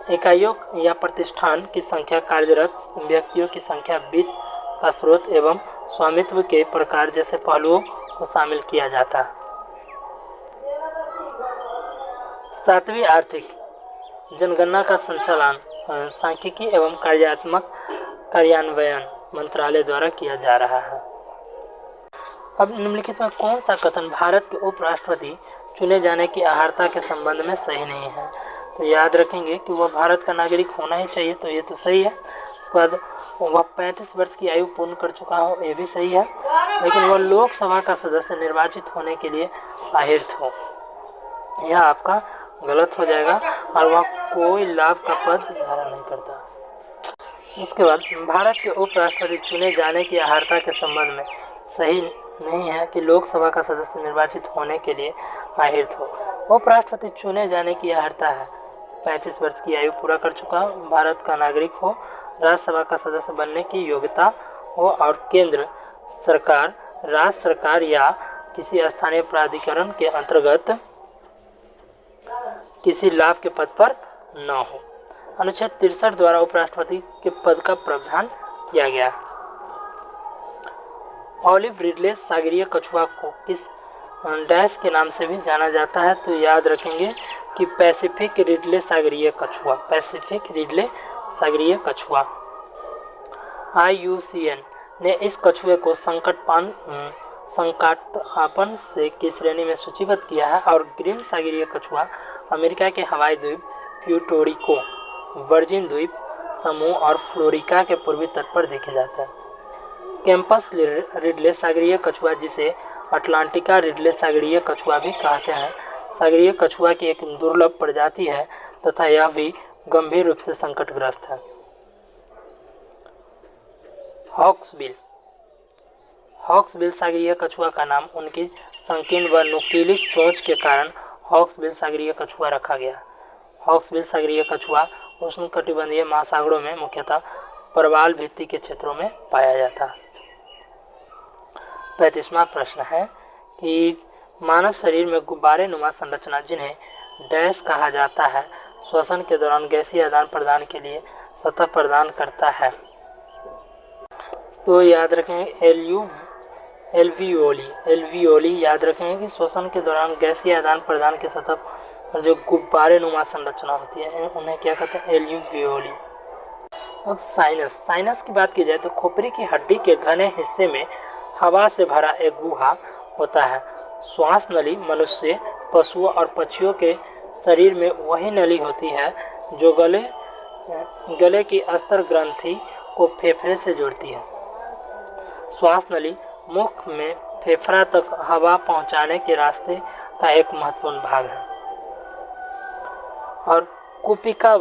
इकाइयों या प्रतिष्ठान की संख्या, कार्यरत व्यक्तियों की संख्या, वित्त का स्रोत एवं स्वामित्व के प्रकार जैसे पहलुओं को शामिल किया जाता है। 7वीं आर्थिक जनगणना का संचालन सांख्यिकी एवं कार्यान्वयन मंत्रालय द्वारा किया जा रहा है। अब निम्नलिखित में कौन सा कथन भारत के उपराष्ट्रपति चुने जाने की अर्हता के संबंध में सही नहीं है? तो याद रखेंगे कि वह भारत का नागरिक होना ही चाहिए, तो ये तो सही है। उसके बाद वह 35 वर्ष की आयु पूर्ण कर चुका हो, ये भी सही है। लेकिन वह लोकसभा का सदस्य निर्वाचित होने के लिए अहर्त हो, यह आपका गलत हो जाएगा। और वह कोई लाभ का पद धारण नहीं करता। इसके बाद भारत के उपराष्ट्रपति चुने जाने की अर्हता के संबंध में सही नहीं है कि लोकसभा का सदस्य निर्वाचित होने के लिए अहर्त हो। उपराष्ट्रपति चुने जाने की अर्हता है 35 वर्ष की आयु पूरा कर चुका हो, भारत का नागरिक हो, राज्यसभा का सदस्य बनने की योग्यता हो और केंद्र सरकार, राज्य सरकार या किसी स्थानीय प्राधिकरण के अंतर्गत किसी लाभ के पद पर न हो। अनुच्छेद 63 द्वारा उपराष्ट्रपति के पद का प्रावधान किया गया। ऑलिव रिडले सागरीय कछुआ को किस डैश के नाम से भी जाना जाता है? तो याद रखेंगे कि पैसिफिक रिडले सागरीय कछुआ, पैसिफिक रिडले सागरीय कछुआ। IUCN ने इस कछुए को संकटापन्न से की श्रेणी में सूचीबद्ध किया है और ग्रीन सागरीय कछुआ अमेरिका के हवाई द्वीप, प्यूर्टो वर्जिन द्वीप समूह और फ्लोरिडा के पूर्वी तट पर देखे जाते हैं। कैंपस रिडले सागरीय कछुआ, जिसे अटलांटिका रिडले सागरीय कछुआ भी कहते हैं, सागरीय कछुआ की एक दुर्लभ प्रजाति है तथा यह भी गंभीर रूप से संकटग्रस्त है। हॉक्सबिल सागरीय कछुआ का नाम उनकी संकीर्ण व नुकीली चोंच के कारण हॉक्सबिल सागरीय कछुआ रखा गया। हॉक्सबिल सागरीय कछुआ उष्णकटिबंधीय महासागरों में मुख्यतः प्रवाल भित्ति के क्षेत्रों में पाया जाता है। 35वां प्रश्न है कि मानव शरीर में गुब्बारे नुमा संरचना जिन्हें डैश कहा जाता है श्वसन के दौरान गैसीय आदान प्रदान के लिए सतह प्रदान करता है। तो याद रखें एल्वियोली याद रखें कि श्वसन के दौरान गैसीय आदान प्रदान के सतह पर जो गुब्बारे नुमा संरचना होती है उन्हें क्या कहते हैं? एल्वियोली। अब साइनस की बात की जाए तो खोपड़ी की हड्डी के घने हिस्से में हवा से भरा एक गुहा होता है। श्वास नली मनुष्य, पशुओं और पक्षियों के शरीर में वही नली होती है जो गले की अस्तर ग्रंथि को फेफड़े से जोड़ती है। श्वास नली मुख में फेफड़ा तक हवा पहुंचाने के रास्ते का एक महत्वपूर्ण भाग है। और कोपिका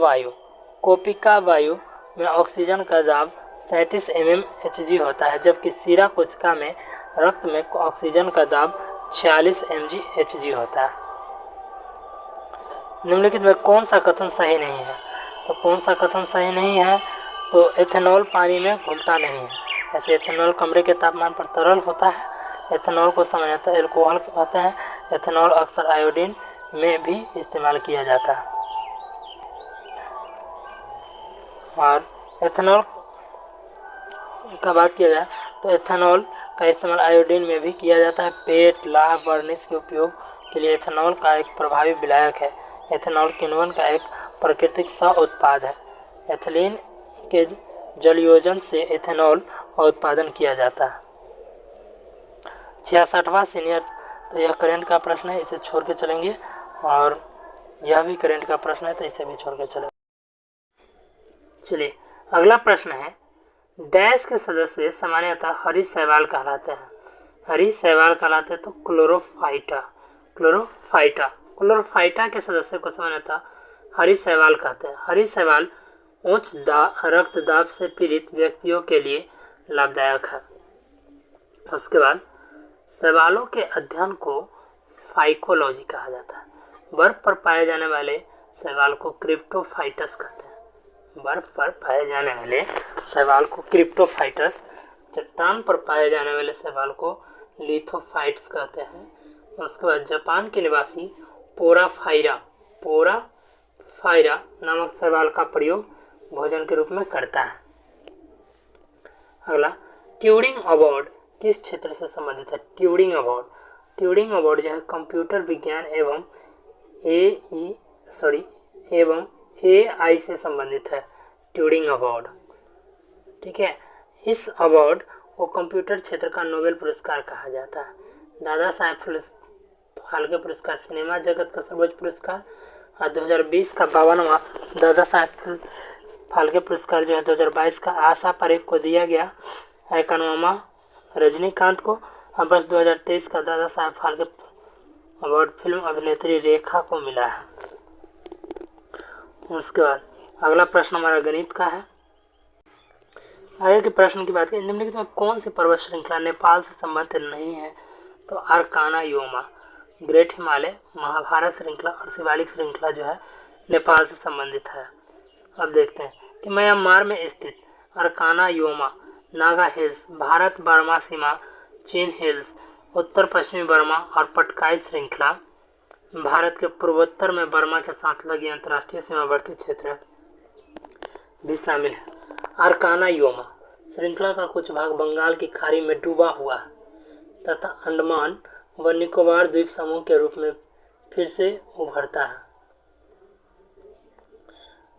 वायु में ऑक्सीजन का दाब 37 mmHg होता है, जबकि सीरा कोशिका में रक्त में ऑक्सीजन का दाब 46 mgHg होता है। निम्नलिखित में कौन सा कथन सही नहीं है? तो कौन सा कथन सही नहीं है? तो एथेनॉल पानी में घुलता नहीं है। ऐसे एथेनॉल कमरे के तापमान पर तरल होता है। एथेनॉल को सामान्यतः एल्कोहल कहते हैं। एथेनॉल अक्सर आयोडीन में भी इस्तेमाल किया जाता है। और एथेनॉल का बात किया जाए तो एथेनॉल का इस्तेमाल आयोडीन में भी किया जाता है। पेट, लाह, वर्निश के उपयोग के लिए एथेनॉल का एक प्रभावी विलायक है। एथेनॉल किण्वन का एक प्राकृतिक सह उत्पाद है। एथिलीन के जलयोजन से एथेनॉल का उत्पादन किया जाता है। 66वां सीनियर, तो यह करंट का प्रश्न है, इसे छोड़ के चलेंगे। और यह भी करंट का प्रश्न है तो इसे भी छोड़ के चलेंगे। चलिए अगला प्रश्न है, डैश के सदस्य सामान्यतः हरी शैवाल कहलाते हैं। हरी शैवाल कहलाते हैं तो क्लोरोफाइटा के सदस्य को सामान्यतः हरी शैवाल कहते हैं। हरी शैवाल उच्च रक्तदाब से पीड़ित व्यक्तियों के लिए लाभदायक है। उसके बाद शैवालों के अध्ययन को फाइकोलॉजी कहा जाता है। बर्फ पर पाए जाने वाले शैवाल को क्रिप्टोफाइटस कहते हैं। बर्फ पर पाए जाने वाले शैवाल को क्रिप्टोफाइटस, चट्टान पर पाए जाने वाले शैवाल को लिथोफाइट्स कहते हैं। उसके बाद जापान के निवासी पोराफाइरा नामक शैवाल का प्रयोग भोजन के रूप में करता है। अगला, ट्यूरिंग अवार्ड किस क्षेत्र से संबंधित है? ट्यूरिंग अवार्ड जो है कंप्यूटर विज्ञान एवं AI से संबंधित है। ट्यूरिंग अवार्ड, ठीक है। इस अवार्ड को कंप्यूटर क्षेत्र का नोबेल पुरस्कार कहा जाता है। दादा साहेब फाल्के पुरस्कार सिनेमा जगत का सर्वोच्च पुरस्कार, और 2020 का 52वां दादा साहेब फाल्के पुरस्कार जो है 2022 का आशा परेख को दिया गया। 51वां रजनीकांत को। और वर्ष 2023 का दादा साहेब फाल्के अवार्ड फिल्म अभिनेत्री रेखा को मिला है। उसके बाद अगला प्रश्न हमारा गणित का है। आगे के प्रश्न की बात करें, निम्नलिखित में कौन सी पर्वत श्रृंखला नेपाल से संबंधित नहीं है? तो Arakan Yoma, great Himalaya, Mahabharat श्रृंखला और शिवालिक श्रृंखला जो है नेपाल से संबंधित है। अब देखते हैं कि म्यांमार में स्थित Arakan Yoma, Naga hills, Bharat Burma सीमा, चीन हिल्स, उत्तर पश्चिमी बर्मा और पटकाई श्रृंखला भारत के पूर्वोत्तर में बर्मा के साथ लगी अंतर्राष्ट्रीय सीमावर्ती क्षेत्र भी शामिल है। अर्काना योमा श्रृंखला का कुछ भाग बंगाल की खाड़ी में डूबा हुआ है तथा अंडमान व निकोबार द्वीप समूह के रूप में फिर से उभरता है।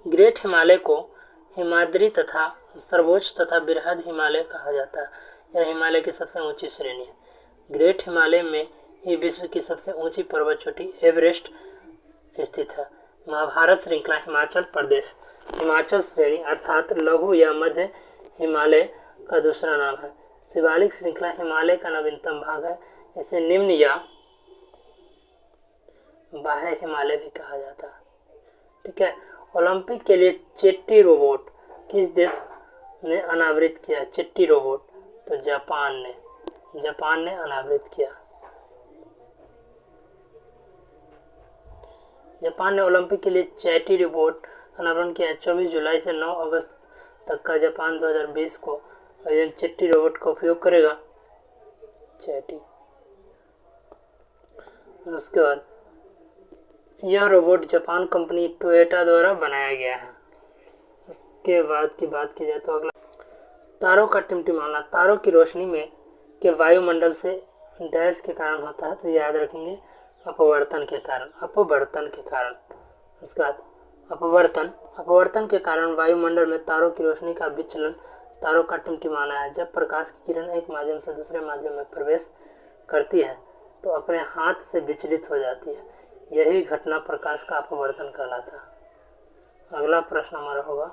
ग्रेट हिमालय को हिमाद्री तथा सर्वोच्च तथा बृहद हिमालय कहा जाता है। यह हिमालय की सबसे ऊंची श्रेणी है। ग्रेट हिमालय में ही विश्व की सबसे ऊंची पर्वत चोटी एवरेस्ट स्थित है। महाभारत श्रृंखला हिमाचल श्रेणी अर्थात लघु या मध्य हिमालय का दूसरा नाम है। शिवालिक श्रृंखला हिमालय का नवीनतम भाग है। इसे निम्न या बाह्य हिमालय भी कहा जाता है, ठीक है। ओलंपिक के लिए चेट्टी रोबोट किस देश ने अनावृत किया? चेट्टी रोबोट तो जापान ने अनावृत किया। जापान ने ओलंपिक के लिए चैटी रोबोट अनावरण किया। 24 जुलाई से 9 अगस्त तक का जापान 2020 को अयन चेट्टी रोबोट का उपयोग करेगा। चेट्टी। उसके बाद यह रोबोट जापान कंपनी टोयोटा द्वारा बनाया गया है। उसके बाद की बात की जाए तो अगला तारों का टिमटिमाना तारों की रोशनी में के वायुमंडल से डैश के कारण होता है, तो याद रखेंगे अपवर्तन के कारण। उसके बाद अपवर्तन के कारण वायुमंडल में तारों की रोशनी का विचलन तारों का टिमटिमाना है। जब प्रकाश की किरण एक माध्यम से दूसरे माध्यम में प्रवेश करती है तो अपने हाथ से विचलित हो जाती है। यही घटना प्रकाश का अपवर्तन कहलाता है। अगला प्रश्न हमारा होगा,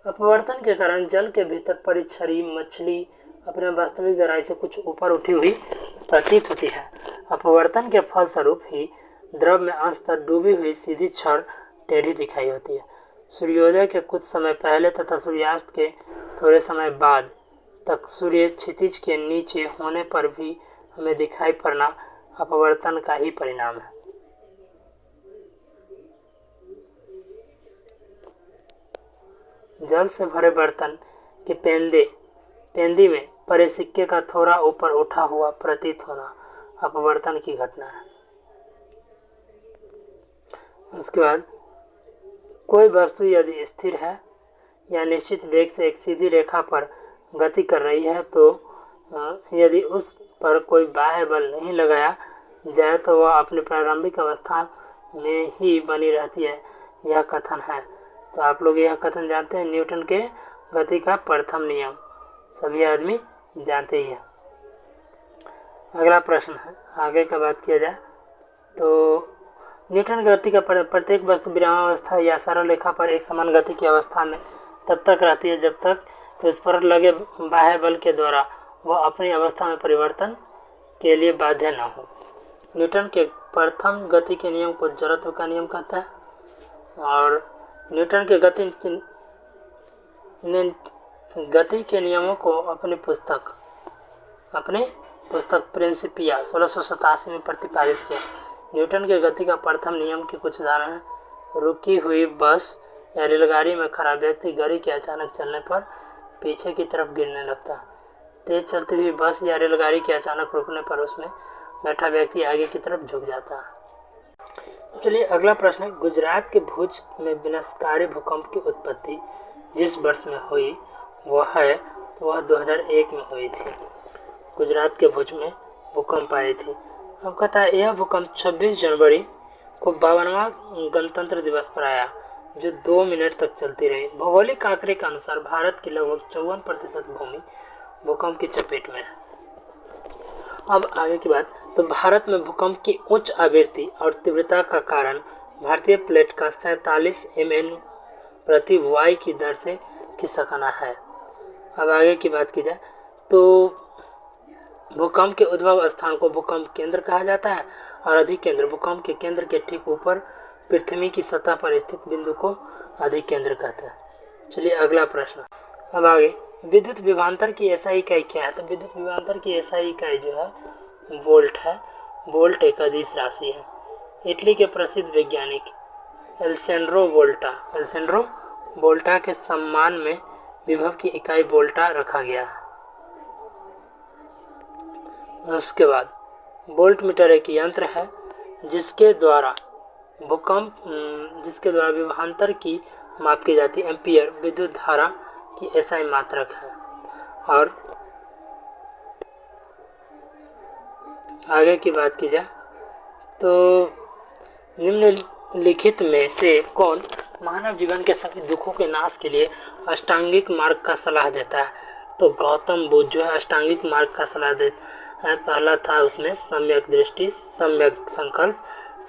अपवर्तन के कारण जल के भीतर पड़ी छड़ी मछली अपने वास्तविक गहराई से कुछ ऊपर उठी हुई प्रतीत होती है। अपवर्तन के फलस्वरूप ही द्रव में अंशतः डूबी हुई सीधी छड़ टेढ़ी दिखाई होती है। सूर्योदय के कुछ समय पहले तथा सूर्यास्त के थोड़े समय बाद तक सूर्य क्षितिज के नीचे होने पर भी हमें दिखाई पड़ना अपवर्तन का ही परिणाम है। जल से भरे बर्तन के पेंदी में परे सिक्के का थोड़ा ऊपर उठा हुआ प्रतीत होना अपवर्तन की घटना है। उसके बाद कोई वस्तु यदि स्थिर है या निश्चित वेग से एक सीधी रेखा पर गति कर रही है तो यदि उस पर कोई बाह्य बल नहीं लगाया जाए तो वह अपनी प्रारंभिक अवस्था में ही बनी रहती है। यह कथन है। तो आप लोग यह कथन जानते हैं, न्यूटन के गति का प्रथम नियम सभी आदमी जानते ही हैं। अगला प्रश्न है, आगे का बात किया जाए तो न्यूटन की गति का प्रत्येक वस्तु विरामावस्था या सरल रेखा पर एक समान गति की अवस्था में तब तक रहती है जब तक कि उस पर लगे बाह्य बल के द्वारा वह अपनी अवस्था में परिवर्तन के लिए बाध्य न हो। न्यूटन के प्रथम गति के नियम को जड़त्व का नियम कहता है और न्यूटन के गति के नियमों को अपनी पुस्तक प्रिंसिपिया 1687 में प्रतिपादित किया। न्यूटन के गति का प्रथम नियम के कुछ उदाहरण हैं, रुकी हुई बस या रेलगाड़ी में खड़ा व्यक्ति गाड़ी के अचानक चलने पर पीछे की तरफ गिरने लगता है। तेज चलती हुई बस या रेलगाड़ी के अचानक रुकने पर उसमें बैठा व्यक्ति आगे की तरफ झुक जाता है। चलिए अगला प्रश्न है, गुजरात के भुज में विनाशकारी भूकंप की उत्पत्ति जिस वर्ष में हुई वह 2001 में हुई थी। गुजरात के भुज में भूकंप आई थी। अब कहता है यह भूकंप 26 जनवरी को 52वां गणतंत्र दिवस पर आया जो 2 मिनट तक चलती रही। भौगोलिक आंकड़े के अनुसार भारत की लगभग 54% भूमि भूकंप की चपेट में है। अब आगे की बात, तो भारत में भूकंप की उच्च आवृत्ति और तीव्रता का कारण भारतीय प्लेट का 47 mm प्रति वाई की दर से खिसकना है। अब आगे की बात की जाए तो भूकंप के उद्भव स्थान को भूकंप केंद्र कहा जाता है और अधिकेंद्र भूकंप के केंद्र के ठीक ऊपर पृथ्वी की सतह पर स्थित बिंदु को अधिकेंद्र कहते हैं। चलिए अगला प्रश्न। अब आगे विद्युत विभवांतर की एसआई इकाई क्या है? तो विद्युत विभवांतर की एसआई इकाई जो है वोल्ट है। वोल्ट एक अदिश राशि है। इटली के प्रसिद्ध वैज्ञानिक एलेसेंड्रो वोल्टा के सम्मान में विभव की इकाई वोल्टा रखा गया है। उसके बाद वोल्ट मीटर एक यंत्र है जिसके द्वारा विभवांतर की माप की जाती है। एम्पियर विद्युत धारा की एसआई मात्रक है। और आगे की बात की जाए तो निम्नलिखित में से कौन मानव जीवन के सभी दुखों के नाश के लिए अष्टांगिक मार्ग का सलाह देता है? तो गौतम बुद्ध जो है अष्टांगिक मार्ग का सलाह देता है। पहला था उसमें सम्यक दृष्टि, सम्यक संकल्प,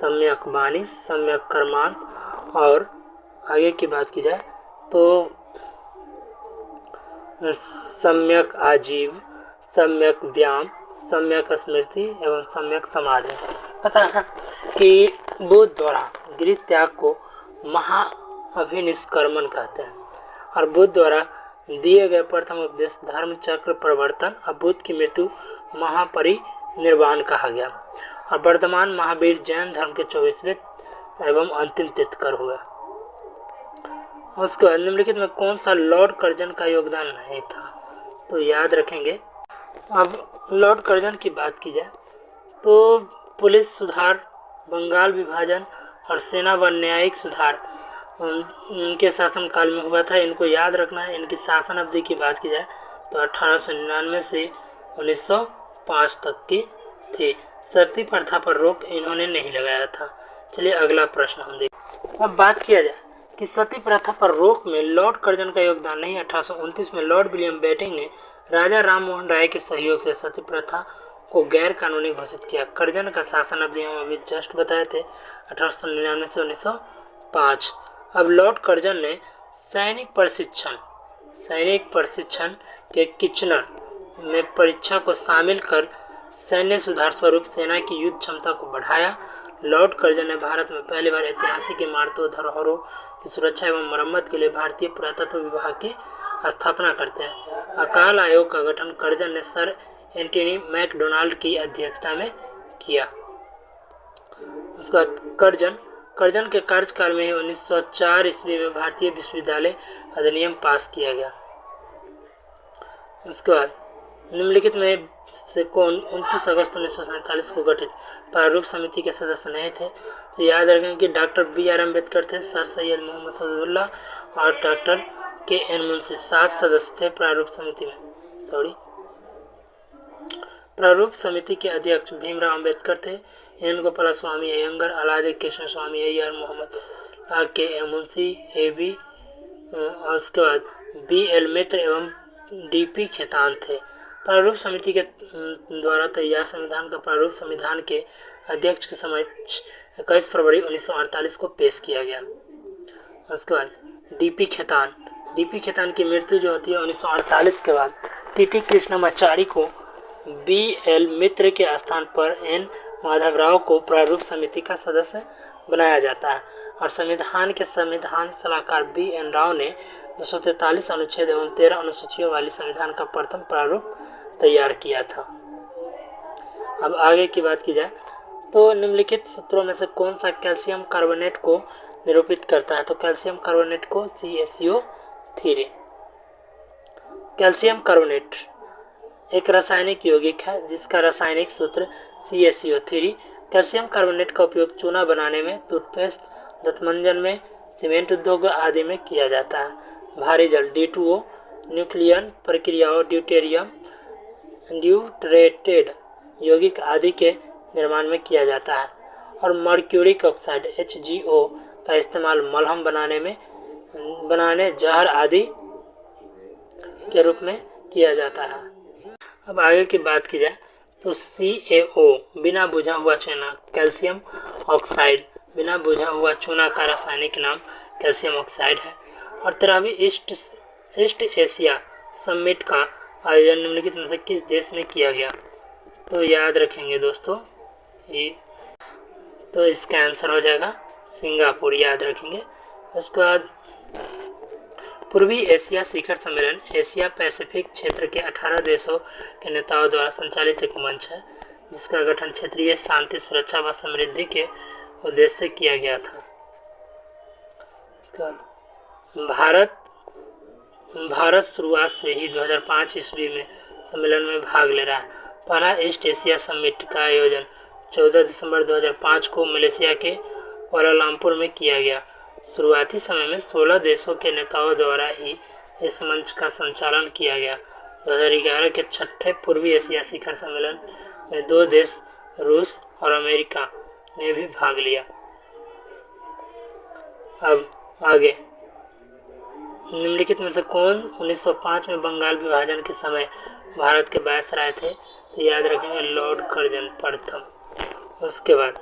सम्यक वाणी, सम्यक कर्मांत। और आगे की बात की जाए तो सम्यक आजीव, सम्यक व्यायाम, सम्यक स्मृति एवं सम्यक समाधि। पता है कि बुद्ध द्वारा गृह त्याग को महाअभिनिष्क्रमण कहते हैं और बुद्ध द्वारा दिए गए प्रथम उपदेश धर्म चक्र प्रवर्तन और बुद्ध की मृत्यु महापरिनिर्वाण कहा गया। और वर्तमान महावीर जैन धर्म के 24वें एवं अंतिम तीर्थकर हुए। उसके बाद निम्नलिखित में कौन सा लॉर्ड कर्जन का योगदान नहीं था, तो याद रखेंगे। अब लॉर्ड कर्जन की बात की जाए तो पुलिस सुधार, बंगाल विभाजन और सेना व न्यायिक सुधार इनके शासनकाल में हुआ था, इनको याद रखना है। इनकी शासन अवधि की बात की जाए तो 1899 से 1905 तक की थी। सती प्रथा पर रोक इन्होंने नहीं लगाया था। चलिए अगला प्रश्न हम देखें। अब बात किया जाए कि सती प्रथा पर रोक में लॉर्ड कर्जन का योगदान नहीं। 1829 में लॉर्ड विलियम बेटिंग ने राजा राम मोहन राय के सहयोग से सती प्रथा को गैर कानूनी घोषित किया। कर्जन का शासन अवधि हम अभी जस्ट बताए थे 1899 से 1905। अब लॉर्ड कर्जन ने सैनिक प्रशिक्षण के किचनर में परीक्षा को शामिल कर सैन्य सुधार स्वरूप सेना की युद्ध क्षमता को बढ़ाया। लॉर्ड कर्जन ने भारत में पहली बार ऐतिहासिक इमारतों, धरोहरों की सुरक्षा एवं मरम्मत के लिए भारतीय पुरातत्व विभाग की स्थापना करते हैं। अकाल आयोग का गठन कर्जन ने सर एंटनी मैकडोनाल्ड की अध्यक्षता में किया। उसके बाद कर्जन के कार्यकाल में ही 1904 ईस्वी में भारतीय विश्वविद्यालय अधिनियम पास किया गया। उसके बाद निम्नलिखित में से कौन 29 अगस्त 1947 को गठित प्रारूप समिति के सदस्य नहीं थे, तो याद रखें कि डॉक्टर बी.आर. अम्बेडकर थे, सर सैयद मोहम्मद सदुल्लाह और डॉक्टर के.एन. मुंशी 7 सदस्य थे प्रारूप समिति में। प्रारूप समिति के अध्यक्ष भीमराव अम्बेडकर थे, एन गोपालस्वामी अयंगर, अलादि कृष्ण स्वामी अय्यर, मोहम्मद के मुंशी ए.बी. और उसके बाद बी.एल. मित्र एवं डी.पी. खेतान थे। प्रारूप समिति के द्वारा तैयार संविधान का प्रारूप संविधान के अध्यक्ष के समक्ष 21 फरवरी 1948 को पेश किया गया। उसके बाद डी.पी. खेतान की मृत्यु जो होती है 1948 के बाद टी.टी. कृष्णमाचारी को बी.एल. मित्र के स्थान पर एन. माधवराव को प्रारूप समिति का सदस्य बनाया जाता है और संविधान के संविधान सलाहकार बी.एन. राव ने 243 अनुच्छेद एवं 13 अनुसूचियों वाली संविधान का प्रथम प्रारूप तैयार किया था। अब आगे की बात की जाए तो निम्नलिखित सूत्रों में से कौन सा कैल्शियम कार्बोनेट को निरूपित करता है, तो कैल्शियम कार्बोनेट को CaCO3। कैल्शियम कार्बोनेट एक रासायनिक यौगिक है जिसका रासायनिक सूत्र CaCO3। कैल्शियम कार्बोनेट का उपयोग चूना बनाने में, टूथपेस्ट, दंतमंजन में, सीमेंट उद्योग आदि में किया जाता है। भारी जल D2O, न्यूक्लियन प्रक्रियाओं, ड्यूटरेटेड यौगिक आदि के निर्माण में किया जाता है और मर्क्यूरिक ऑक्साइड HgO का इस्तेमाल मलहम बनाने जहर आदि के रूप में किया जाता है। अब आगे की बात की जाए तो CaO बिना बुझा हुआ चूना, कैल्शियम ऑक्साइड बिना बुझा हुआ चूना का रासायनिक नाम कैल्शियम ऑक्साइड है। और 13वीं ईस्ट एशिया समिट का आयोजन निम्नलिखित में से किस देश में किया गया, तो याद रखेंगे दोस्तों ये, तो इसका आंसर हो जाएगा सिंगापुर, याद रखेंगे। उसके बाद पूर्वी एशिया शिखर सम्मेलन एशिया पैसिफिक क्षेत्र के 18 देशों के नेताओं द्वारा संचालित एक मंच है जिसका गठन क्षेत्रीय शांति, सुरक्षा व समृद्धि के उद्देश्य से किया गया था। भारत शुरुआत से ही 2005 ईस्वी में सम्मेलन में भाग ले रहा है। पहला ईस्ट एशिया समिट का आयोजन 14 दिसंबर 2005 को मलेशिया के कुआलालंपुर में किया गया। शुरुआती समय में 16 देशों के नेताओं द्वारा ही इस मंच का संचालन किया गया। 2011 के छठे पूर्वी एशिया शिखर सम्मेलन में 2 देश रूस और अमेरिका ने भी भाग लिया। अब आगे निम्नलिखित में से कौन 1905 में बंगाल विभाजन के समय भारत के वायसराय थे, तो याद रखेंगे लॉर्ड कर्जन प्रथम। उसके बाद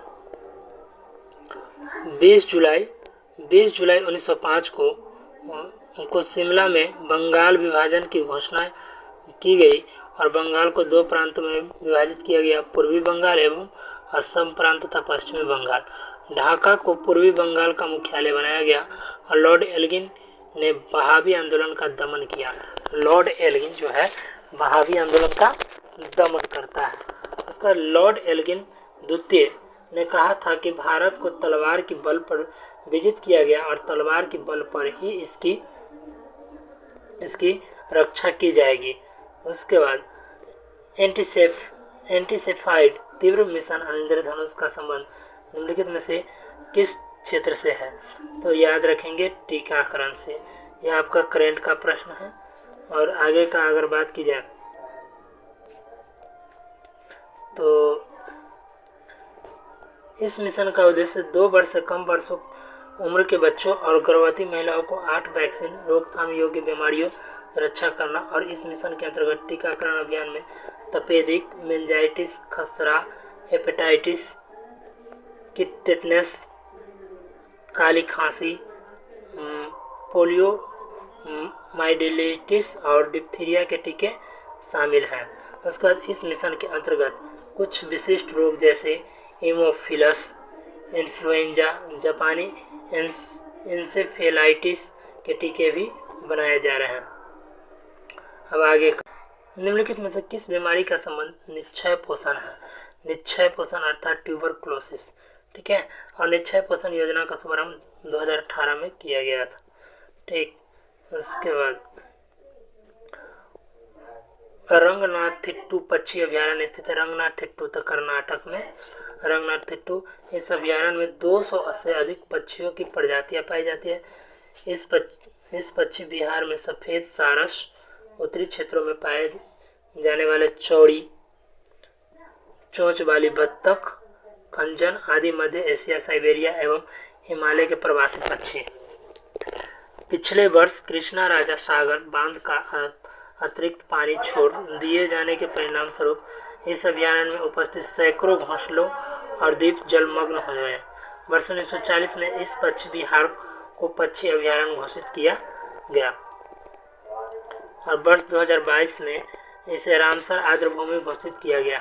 20 जुलाई 1905 को शिमला में बंगाल विभाजन की घोषणा की गई और बंगाल को 2 प्रांतों में विभाजित किया गया, पूर्वी बंगाल एवं असम प्रांत तथा पश्चिमी बंगाल। ढाका को पूर्वी बंगाल का मुख्यालय बनाया गया और लॉर्ड एल्गिन ने बहावी आंदोलन का दमन किया। लॉर्ड एल्गिन जो है बहावी आंदोलन का दमन करता है। उसका लॉर्ड एल्गिन द्वितीय ने कहा था कि भारत को तलवार की बल पर विजित किया गया और तलवार की बल पर ही इसकी रक्षा की जाएगी। उसके बाद एंटीसेफाइड तीव्र मिशन और इंद्रधनुष का संबंध निम्नलिखित में से किस क्षेत्र से है? तो याद रखेंगे टीकाकरण से। यह आपका करंट का प्रश्न है। और आगे का अगर बात की जाए तो इस मिशन का उद्देश्य 2 वर्ष से कम वर्षों उम्र के बच्चों और गर्भवती महिलाओं को 8 वैक्सीन रोकथाम योग्य बीमारियों रक्षा करना और इस मिशन के अंतर्गत टीकाकरण अभियान में तपेदिक, मेनिंजाइटिस, खसरा, हेपेटाइटिस, टेटनस, काली खांसी, पोलियो माइलिटिस और डिप्थीरिया के टीके शामिल हैं। उसके बाद इस मिशन के अंतर्गत कुछ विशिष्ट रोग जैसे हीमोफिलस इन्फ्लुएंजा, जापानी इंसेफेलाइटिस के टीके भी बनाए जा रहे हैं। अब आगे निम्नलिखित में से किस बीमारी का संबंध निश्चय पोषण है? निश्चय पोषण अर्थात ट्यूबरकुलोसिस। ठीक है। और निश्चय पोषण योजना का शुभारंभ 2018 में किया गया था। ठीक। उसके बाद रंगनाथिट्टू पक्षी अभ्यारण्य स्थित है। रंगनाथिट्टू तो कर्नाटक में रंगनाथिट्टू। इस अभ्यारण्य में 200 से अधिक पक्षियों की प्रजातियां पाई जाती है। इस पक्षी बिहार में सफेद सारस, उत्तरी क्षेत्रों में पाए जाने वाले चौड़ी, चोंच वाली बत्तख, खंजन आदि मध्य एशिया, साइबेरिया एवं हिमालय के प्रवासी पक्षी। पिछले वर्ष कृष्णा राजा सागर बांध का अतिरिक्त पानी छोड़ दिए जाने के परिणाम स्वरूप इस अभ्यारण्य में उपस्थित सैकड़ों घोंसलों और द्वीप जलमग्न हो गए। वर्ष 1940 में इस पक्षी विहार को पक्षी अभ्यारण्य घोषित किया गया और वर्ष 2022 में इसे रामसर आर्द्रभूमि घोषित किया गया।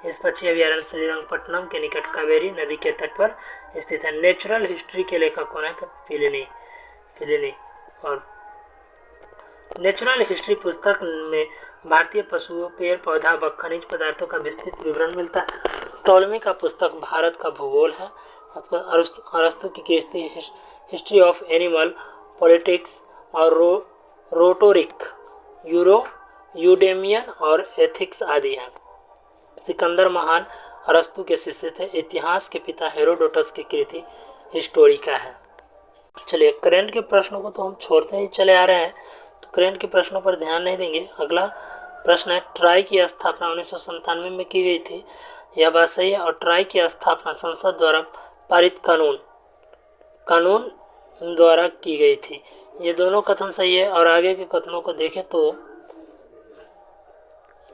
इस पक्षी अभ्यारण्य श्रीरंगपट्टनम के निकट कावेरी नदी के तट पर स्थित है। नेचुरल हिस्ट्री के लेखक कौन है? तो फिलिनी। और नेचुरल हिस्ट्री पुस्तक में भारतीय पशुओं, पेड़ पौधा व खनिज पदार्थों का विस्तृत विवरण मिलता है। टॉलमी का पुस्तक भारत का भूगोल है। अरस्तु की कृति हिस्ट्री ऑफ एनिमल पॉलिटिक्स और रोटोरिक, यूडेमियन और एथिक्स आदि हैं। सिकंदर महान अरस्तु के शिष्य थे। इतिहास के पिता हेरोडोटस की कृति हिस्टोरिका है। चलिए, करंट के प्रश्नों को तो हम छोड़ते ही चले आ रहे हैं, तो करंट के प्रश्नों पर ध्यान नहीं देंगे। अगला प्रश्न है, ट्राई की स्थापना 1997 में की गई थी। यह बात सही है। और ट्राई की स्थापना संसद द्वारा पारित कानून द्वारा की गई थी। ये दोनों कथन सही है। और आगे के कथनों को देखें तो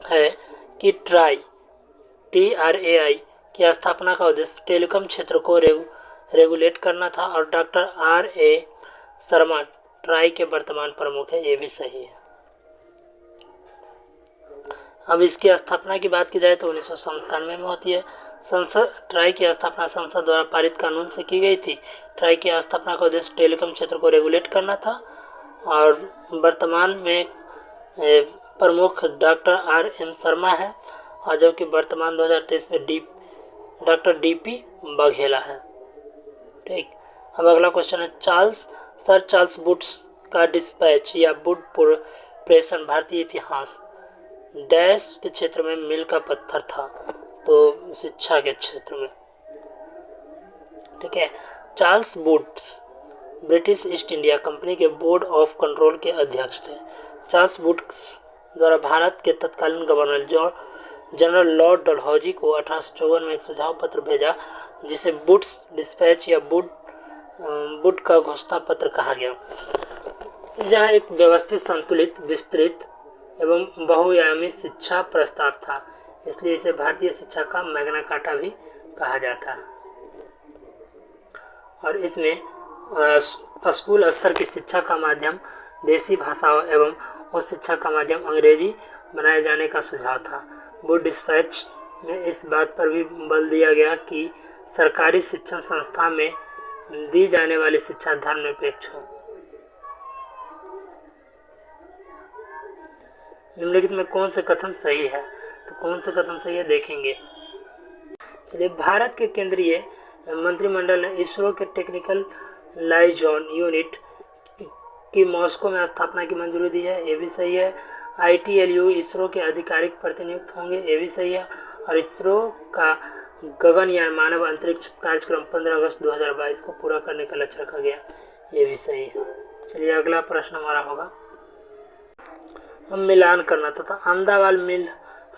है कि TRAI की स्थापना का उद्देश्य टेलीकॉम क्षेत्र को रेगुलेट करना था और डॉक्टर RA शर्मा ट्राई के वर्तमान प्रमुख है। ये भी सही है। अब इसकी स्थापना की बात की जाए तो 1997 में होती है। ट्राई की स्थापना संसद द्वारा पारित कानून से की गई थी। ट्राई की स्थापना का उद्देश्य टेलीकॉम क्षेत्र को रेगुलेट करना था और वर्तमान में प्रमुख डॉक्टर RM शर्मा है और जबकि वर्तमान 2023 में डॉक्टर DP बघेला है। ठीक। अब अगला क्वेश्चन है, सर चार्ल्स वुड्स का डिस्पैच या वुड प्रेषण भारतीय इतिहास डैश क्षेत्र में मील का पत्थर था। तो शिक्षा के क्षेत्र में। ठीक है। Charles Woods British East India Company के बोर्ड ऑफ कंट्रोल के अध्यक्ष थे। चार्ल्स वुड्स द्वारा भारत के तत्कालीन गवर्नर जनरल लॉर्ड डलहौजी को 1854 में एक सुझाव पत्र भेजा जिसे वुड्स डिस्पैच या वुड का घोषणा पत्र कहा गया। यह एक व्यवस्थित, संतुलित, विस्तृत एवं बहुआयामी शिक्षा प्रस्ताव था, इसलिए इसे भारतीय शिक्षा का मैग्ना कार्टा भी कहा जाता है। और इसमें स्कूल स्तर की शिक्षा का माध्यम देसी भाषाओं एवं उस शिक्षा का माध्यम अंग्रेजी बनाए जाने का सुझाव था। वुड डिस्पैच में इस बात पर भी बल दिया गया कि सरकारी शिक्षण संस्था में दी जाने वाली शिक्षा धर्मनिरपेक्ष हो। निम्नलिखित में कौन से कथन सही है? तो कौन से कथन सही है देखेंगे। चलिए, भारत के केंद्रीय मंत्रिमंडल ने इसरो के टेक्निकल लाइजॉन यूनिट की मॉस्को में स्थापना की मंजूरी दी है, ये भी सही है। ITLU इसरो के आधिकारिक प्रतिनियुक्त होंगे, ये भी सही है। और इसरो का गगनयान मानव अंतरिक्ष कार्यक्रम 15 अगस्त 2022 को पूरा करने का लक्ष्य रखा गया, ये भी सही है। चलिए, अगला प्रश्न हमारा होगा, हम मिलान करना था। अहमदाबाद मिल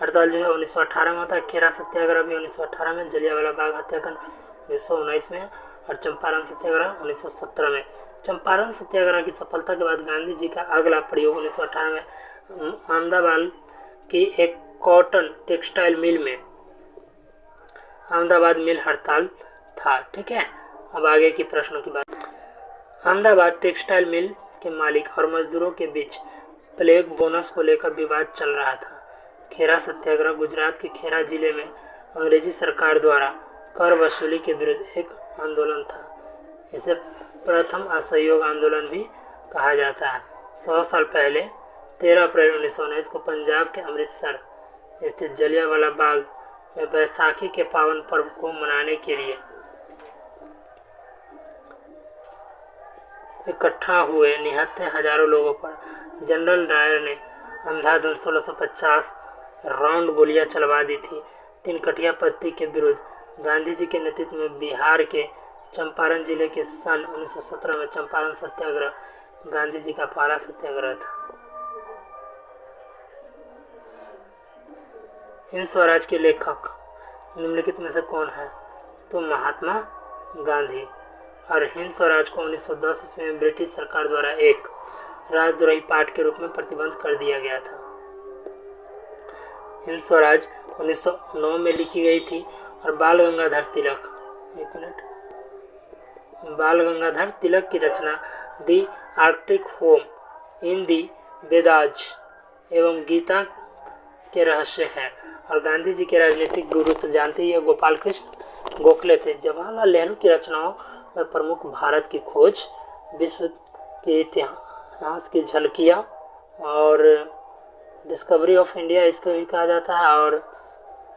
हड़ताल जो है 1918 में होता है, खेरा सत्याग्रह भी 1918 में, जलियांवाला बाग हत्याकांड 1919 में, और चंपारण सत्याग्रह 1917 में। चंपारण सत्याग्रह की सफलता के बाद गांधी जी का अगला प्रयोग 1918 में अहमदाबाद की एक कॉटन टेक्सटाइल मिल में अहमदाबाद मिल हड़ताल था। ठीक है, अब आगे की प्रश्नों की बात। अहमदाबाद टेक्सटाइल मिल के मालिक और मजदूरों के बीच प्लेग बोनस को लेकर विवाद चल रहा था। खेरा सत्याग्रह गुजरात के खेरा जिले में अंग्रेजी सरकार द्वारा कर वसूली के विरुद्ध एक आंदोलन था। इसे प्रथम असहयोग आंदोलन भी कहा जाता है। 100 साल पहले 13 अप्रैल 1919 को पंजाब के अमृतसर स्थित जलियांवाला बाग में बैसाखी के पावन पर्व को मनाने के लिए इकट्ठा हुए निहत्थे हजारों लोगों पर जनरल डायर ने अंधाधुंध 1650 राउंड गोलियां चलवा दी थी। 3 कटिया पत्ती के विरुद्ध गांधी जी के नेतृत्व में बिहार के चंपारण जिले के सन 1917 में चंपारण सत्याग्रह गांधी जी का पहला सत्याग्रह था। हिंद स्वराज के लेखक निम्नलिखित में से कौन है? तो महात्मा गांधी। और हिंद स्वराज को 1910 ईस्वी में ब्रिटिश सरकार द्वारा एक राजद्रोही पाठ के रूप में प्रतिबंध कर दिया गया था। हिंद स्वराज 1909 में लिखी गई थी और बाल गंगाधर तिलक की रचना the Arctic home in the Vedas एवं गीता के रहस्य हैं। और गांधी जी के राजनीतिक गुरु तो जानते ही है, गोपाल कृष्ण गोखले थे। जवाहरलाल नेहरू की रचनाओं में प्रमुख भारत की खोज, विश्व के इतिहास की झलकियाँ और डिस्कवरी ऑफ इंडिया इसको भी कहा जाता है, और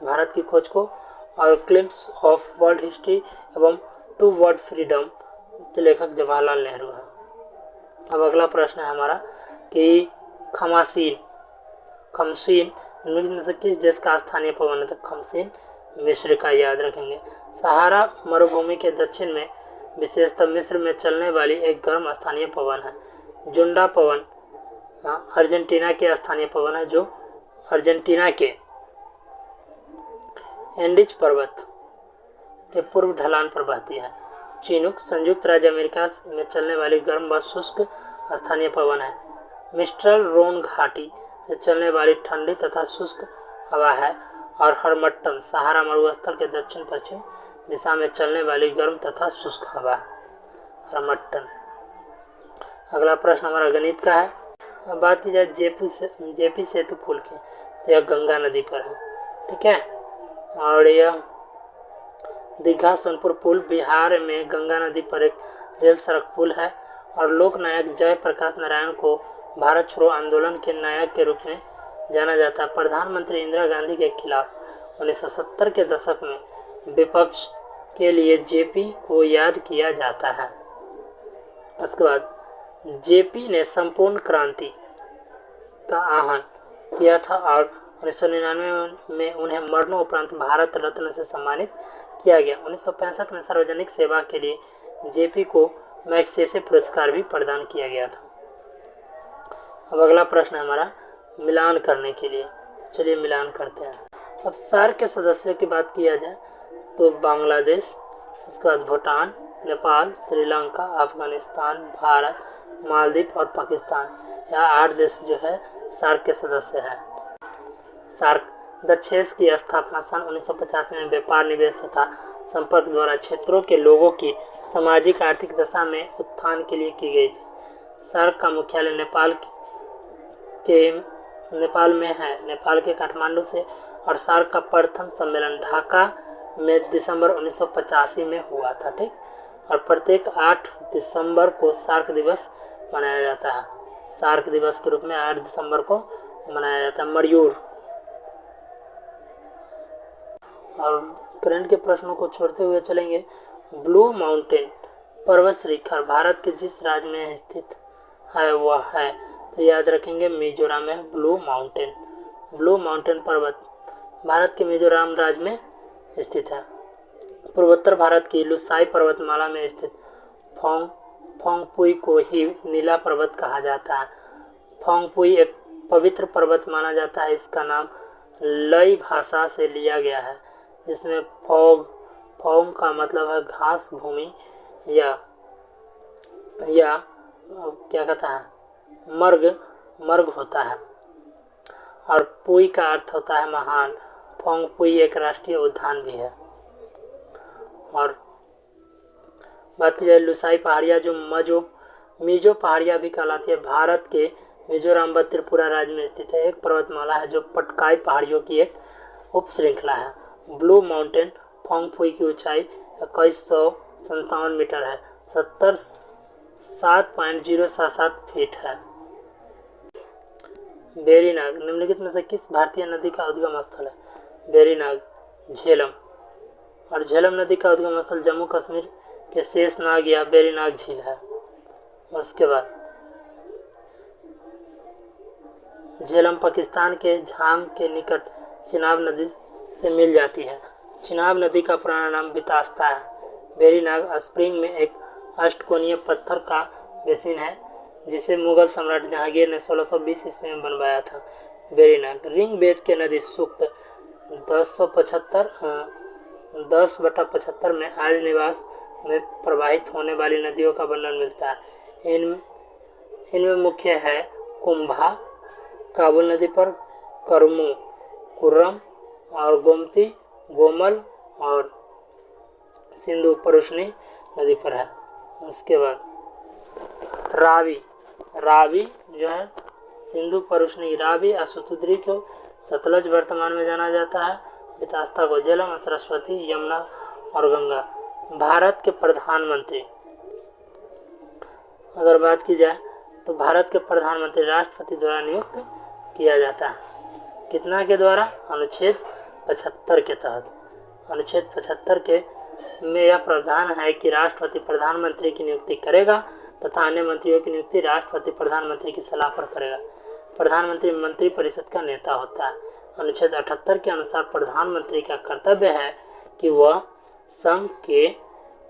भारत की खोज को, और क्लिम्स ऑफ वर्ल्ड हिस्ट्री एवं टू वर्ड फ्रीडम के लेखक जवाहरलाल नेहरू हैं। अब अगला प्रश्न है हमारा कि खमसीन निम्नलिखित में से किस देश का स्थानीय पवन है? तो खमसीन मिस्र का, याद रखेंगे। सहारा मरुभूमि के दक्षिण में विशेषतः मिस्र में चलने वाली एक गर्म स्थानीय पवन है। जुंडा पवन अर्जेंटीना के स्थानीय पवन है, जो अर्जेंटीना के एंडीज पर्वत के पूर्व ढलान पर बहती है। चिनूक संयुक्त राज्य अमेरिका में चलने वाली गर्म व शुष्क स्थानीय पवन है। मिस्ट्रल रोन घाटी से चलने वाली ठंडी तथा शुष्क हवा है। और हरमट्टन सहारा मरुस्थल के दक्षिण पश्चिम दिशा में चलने वाली गर्म तथा शुष्क हवा है, हरमट्टन। अगला प्रश्न हमारा गणित का है। अब बात की जाए जेपी सेतु पुल की, तो यह गंगा नदी पर है। ठीक है, और यह दीघा सोनपुर पुल बिहार में गंगा नदी पर एक रेल सड़क पुल है। और लोकनायक जयप्रकाश नारायण को भारत छोड़ो आंदोलन के नायक के रूप में जाना जाता है। प्रधानमंत्री इंदिरा गांधी के खिलाफ 1970 के दशक में विपक्ष के लिए जेपी को याद किया जाता है। उसके बाद जेपी ने संपूर्ण क्रांति का आह्वान किया था और 1999 में उन्हें मरणोपरांत भारत रत्न से सम्मानित किया गया। 1965 में सार्वजनिक सेवा के लिए जेपी को मैग्सेसे पुरस्कार भी प्रदान किया गया था। अब अगला प्रश्न हमारा मिलान करने के लिए, चलिए मिलान करते हैं। अब सार्क के सदस्यों की बात किया जाए तो बांग्लादेश, उसके बाद भूटान, नेपाल, श्रीलंका, अफगानिस्तान, भारत, मालदीव और पाकिस्तान, यह 8 देश जो है सार्क के सदस्य हैं। सार्क दक्षेश की स्थापना सन 1950 में व्यापार, निवेश तथा संपर्क द्वारा क्षेत्रों के लोगों की सामाजिक आर्थिक दशा में उत्थान के लिए की गई थी। सार्क का मुख्यालय नेपाल में है, नेपाल के काठमांडू से। और सार्क का प्रथम सम्मेलन ढाका में दिसंबर 1985 में हुआ था। ठीक, और प्रत्येक 8 दिसंबर को सार्क दिवस मनाया जाता है। सार्क दिवस के रूप में 8 दिसंबर को मनाया जाता है। मयूर और करंट के प्रश्नों को छोड़ते हुए चलेंगे। ब्लू माउंटेन पर्वत श्रृंखला भारत के जिस राज्य में स्थित है वह है, तो याद रखेंगे मिजोरम में ब्लू माउंटेन पर्वत भारत के मिजोरम राज्य में स्थित है। पूर्वोत्तर भारत की लुसाई पर्वतमाला में स्थित फोंगपुई को ही नीला पर्वत कहा जाता है। फोंगपुई एक पवित्र पर्वत माना जाता है। इसका नाम लई भाषा से लिया गया है, जिसमें फोंग का मतलब है घास भूमि या क्या कहता है मर्ग होता है, और पुई का अर्थ होता है महान। फोंगपुई एक राष्ट्रीय उद्यान भी है। और बात की जाए लुसाई पहाड़ियाँ जो मिजो पहाड़ियाँ भी कहलाती है, भारत के मिजोरम व त्रिपुरा राज्य में स्थित है। एक पर्वतमाला है जो पटकाई पहाड़ियों की एक उप श्रृंखला है। ब्लू माउंटेन फोंगपुई की ऊंचाई 2157 मीटर है, 7.077 फीट है। वेरीनाग निम्नलिखित में से किस भारतीय नदी का उद्गम स्थल है? वेरीनाग झेलम, और झेलम नदी का उद्गम स्थल जम्मू कश्मीर के शेषनाग या वेरीनाग झील है। उसके बाद झेलम पाकिस्तान के झांग के निकट चिनाब नदी से मिल जाती है। चिनाब नदी का पुराना नाम बितास्ता है। वेरीनाग स्प्रिंग में एक अष्टकोणीय पत्थर का बेसिन है, जिसे मुगल सम्राट जहांगीर ने 1620 ईस्वी में बनवाया था। वेरीनाग रिंग बेद के नदी सूक्त 10/75 में आर्य निवास में प्रवाहित होने वाली नदियों का वर्णन मिलता है। इनमें मुख्य है कुंभा काबुल नदी पर, करमू कुर्रम और गोमती गोमल, और सिंधु परुष्णी नदी पर है। उसके बाद रावी जो है सिंधु परुष्णी, रावी अशुतुद्री को सतलज वर्तमान में जाना जाता है, बितास्ता को झेलम, सरस्वती, यमुना और गंगा। भारत के प्रधानमंत्री अगर बात की जाए तो भारत के प्रधानमंत्री राष्ट्रपति द्वारा नियुक्त किया जाता है। कितना के द्वारा? अनुच्छेद 75 के तहत। अनुच्छेद 75 के में यह प्रावधान है कि राष्ट्रपति प्रधानमंत्री की नियुक्ति करेगा तथा अन्य मंत्रियों की नियुक्ति राष्ट्रपति प्रधानमंत्री की सलाह पर करेगा। प्रधानमंत्री मंत्रिपरिषद का नेता होता है। अनुच्छेद 78 के अनुसार प्रधानमंत्री का कर्तव्य है कि वह संघ के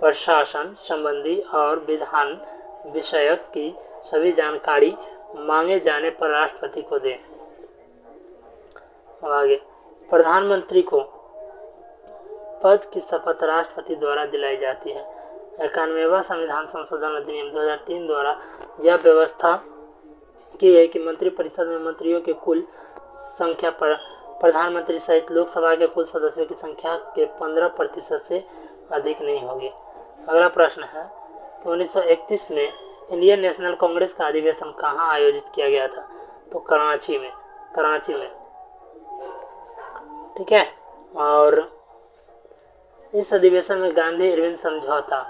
प्रशासन संबंधी और विधान विषयक की सभी जानकारी मांगे जाने पर राष्ट्रपति को दे। आगे प्रधानमंत्री को पद की शपथ राष्ट्रपति द्वारा दिलाई जाती है। 91वां संविधान संशोधन अधिनियम 2003 द्वारा यह व्यवस्था की है कि मंत्रिपरिषद में मंत्रियों की कुल संख्या पर प्रधानमंत्री सहित लोकसभा के कुल सदस्यों की संख्या के 15% से अधिक नहीं होगी। अगला प्रश्न है कि 1931 में इंडियन नेशनल कांग्रेस का अधिवेशन कहाँ आयोजित किया गया था? तो कराची में। ठीक है। और इस अधिवेशन में गांधी इरविन समझौता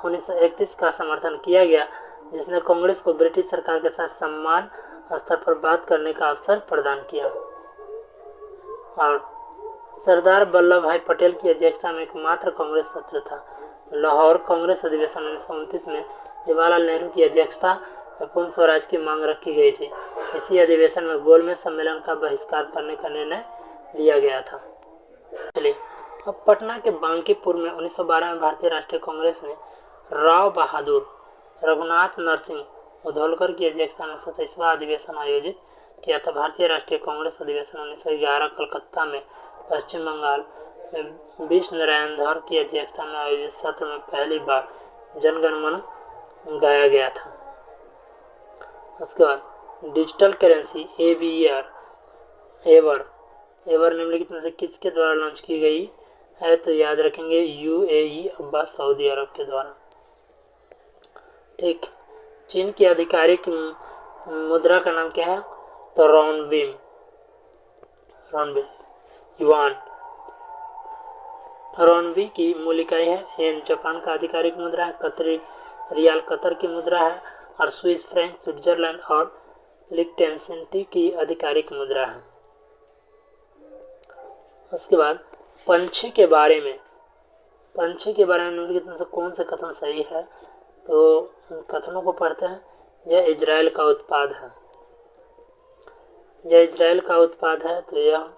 1931 का समर्थन किया गया, जिसने कांग्रेस को ब्रिटिश सरकार के साथ समान स्तर पर बात करने का अवसर प्रदान किया। और सरदार वल्लभ भाई पटेल की अध्यक्षता में एकमात्र कांग्रेस सत्र था। लाहौर कांग्रेस अधिवेशन 1929 में जवाहरलाल नेहरू की अध्यक्षता में पूर्ण स्वराज की मांग रखी गई थी। इसी अधिवेशन में गोलमेज सम्मेलन का बहिष्कार करने का निर्णय लिया गया था। चलिए अब पटना के बांकीपुर में 1912 में भारतीय राष्ट्रीय कांग्रेस ने राव बहादुर रघुनाथ नरसिंह उधौलकर की अध्यक्षता में 27वां अधिवेशन आयोजित किया था। भारतीय राष्ट्रीय कांग्रेस अधिवेशन 1911 कलकत्ता में पश्चिम बंगाल में विश नारायण धर की अध्यक्षता में आयोजित सत्र में पहली बार जनगण मन गाया गया था। उसके बाद डिजिटल करेंसी एवर निम्नलिखित में से किसके द्वारा लॉन्च की गई है? तो याद रखेंगे UAE अब्बा सऊदी अरब के द्वारा। ठीक। चीन की आधिकारिक मुद्रा का नाम क्या है? तो रॉनबिन युआन। रॉनबी की मूल इकाई है येन। जापान का आधिकारिक मुद्रा है। कतरी रियाल कतर की मुद्रा है। और स्विस फ्रैंक स्विट्जरलैंड और लिक्टेनस्टीन की आधिकारिक मुद्रा है। उसके बाद पंछी के बारे में निम्नलिखित में से कौन से कथन सही है? तो कथनों को पढ़ते हैं। यह इजराइल का उत्पाद है, तो यह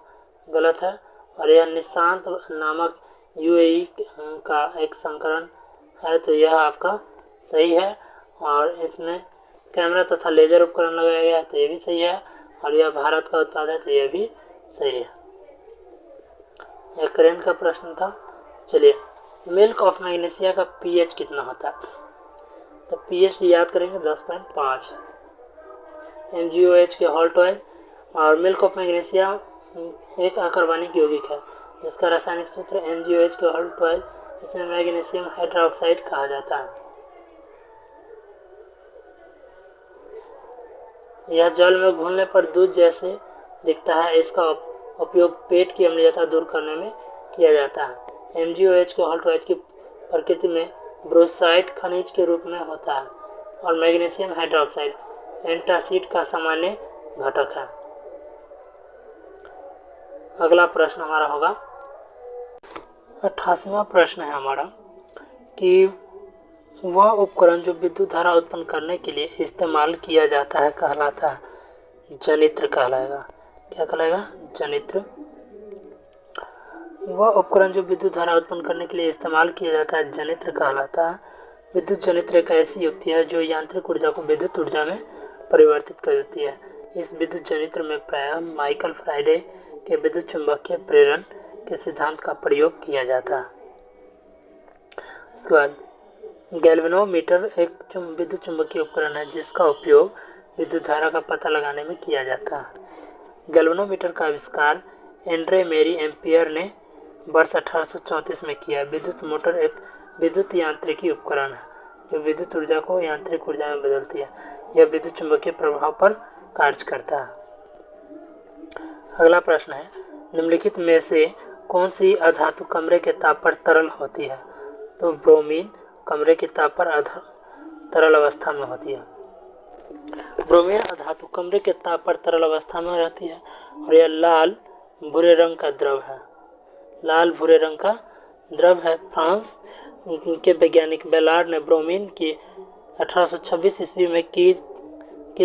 गलत है। और यह निशांत नामक यूएई का एक संस्करण है, तो यह आपका सही है। और इसमें कैमरा तथा लेजर उपकरण लगाया गया है, तो यह भी सही है। और यह भारत का उत्पाद है, तो यह भी सही है। यह करंट का प्रश्न था। चलिए, मिल्क ऑफ मैग्नीशिया का पीएच कितना होता है? तो पीएच याद करेंगे 10.5 MgOH के हॉल्ट ऑयल। और मिल्क ऑफ मैग्नीशिया एक अकार्बनिक यौगिक है जिसका रासायनिक सूत्र MgOH के हॉल्ट ऑयल, इसमें मैग्नीशियम हाइड्रोक्साइड कहा जाता है। यह जल में घुलने पर दूध जैसे दिखता है। इसका उपयोग पेट की अम्लता दूर करने में किया जाता है। MgOH के हॉल्ट ऑयल की प्रकृति में ब्रोसाइट खनिज के रूप में होता है और मैग्नीशियम हाइड्रोक्साइड एंटासिड का सामान्य घटक है। अगला प्रश्न हमारा होगा 88वां प्रश्न है हमारा कि वह उपकरण जो विद्युत धारा उत्पन्न करने के लिए इस्तेमाल किया जाता है कहलाता है जनित्र कहलाएगा। क्या कहलाएगा? जनित्र। वह उपकरण जो विद्युत धारा उत्पन्न करने के लिए इस्तेमाल किया जाता है जनित्र कहलाता है। विद्युत जनित्र एक ऐसी युक्ति है जो यांत्रिक ऊर्जा को विद्युत ऊर्जा में परिवर्तित कर देती है। इस विद्युत जनित्र में प्रायः माइकल फैराडे के विद्युत चुंबकीय प्रेरण के सिद्धांत का प्रयोग किया जाता है। उसके बाद गैल्वेनोमीटर एक विद्युत चुंबकीय उपकरण है जिसका उपयोग विद्युत धारा का पता लगाने में किया जाता है। गैल्वेनोमीटर का आविष्कार एंड्रे मेरी एम्पियर ने वर्ष 1834 में किया। विद्युत मोटर एक विद्युत यांत्रिकी उपकरण है जो विद्युत ऊर्जा को यांत्रिक ऊर्जा में बदलती है। यह विद्युत चुंबकीय प्रभाव पर कार्य करता है। अगला प्रश्न है, निम्नलिखित में से कौन सी अधातु कमरे के ताप पर तरल होती है? तो ब्रोमीन कमरे के ताप पर तरल अवस्था में होती है। ब्रोमीन अधातु कमरे के ताप पर तरल अवस्था में रहती है और यह लाल भूरे रंग का द्रव है। फ्रांस के वैज्ञानिक बेलार्ड ने ब्रोमीन की 1826 ईस्वी में की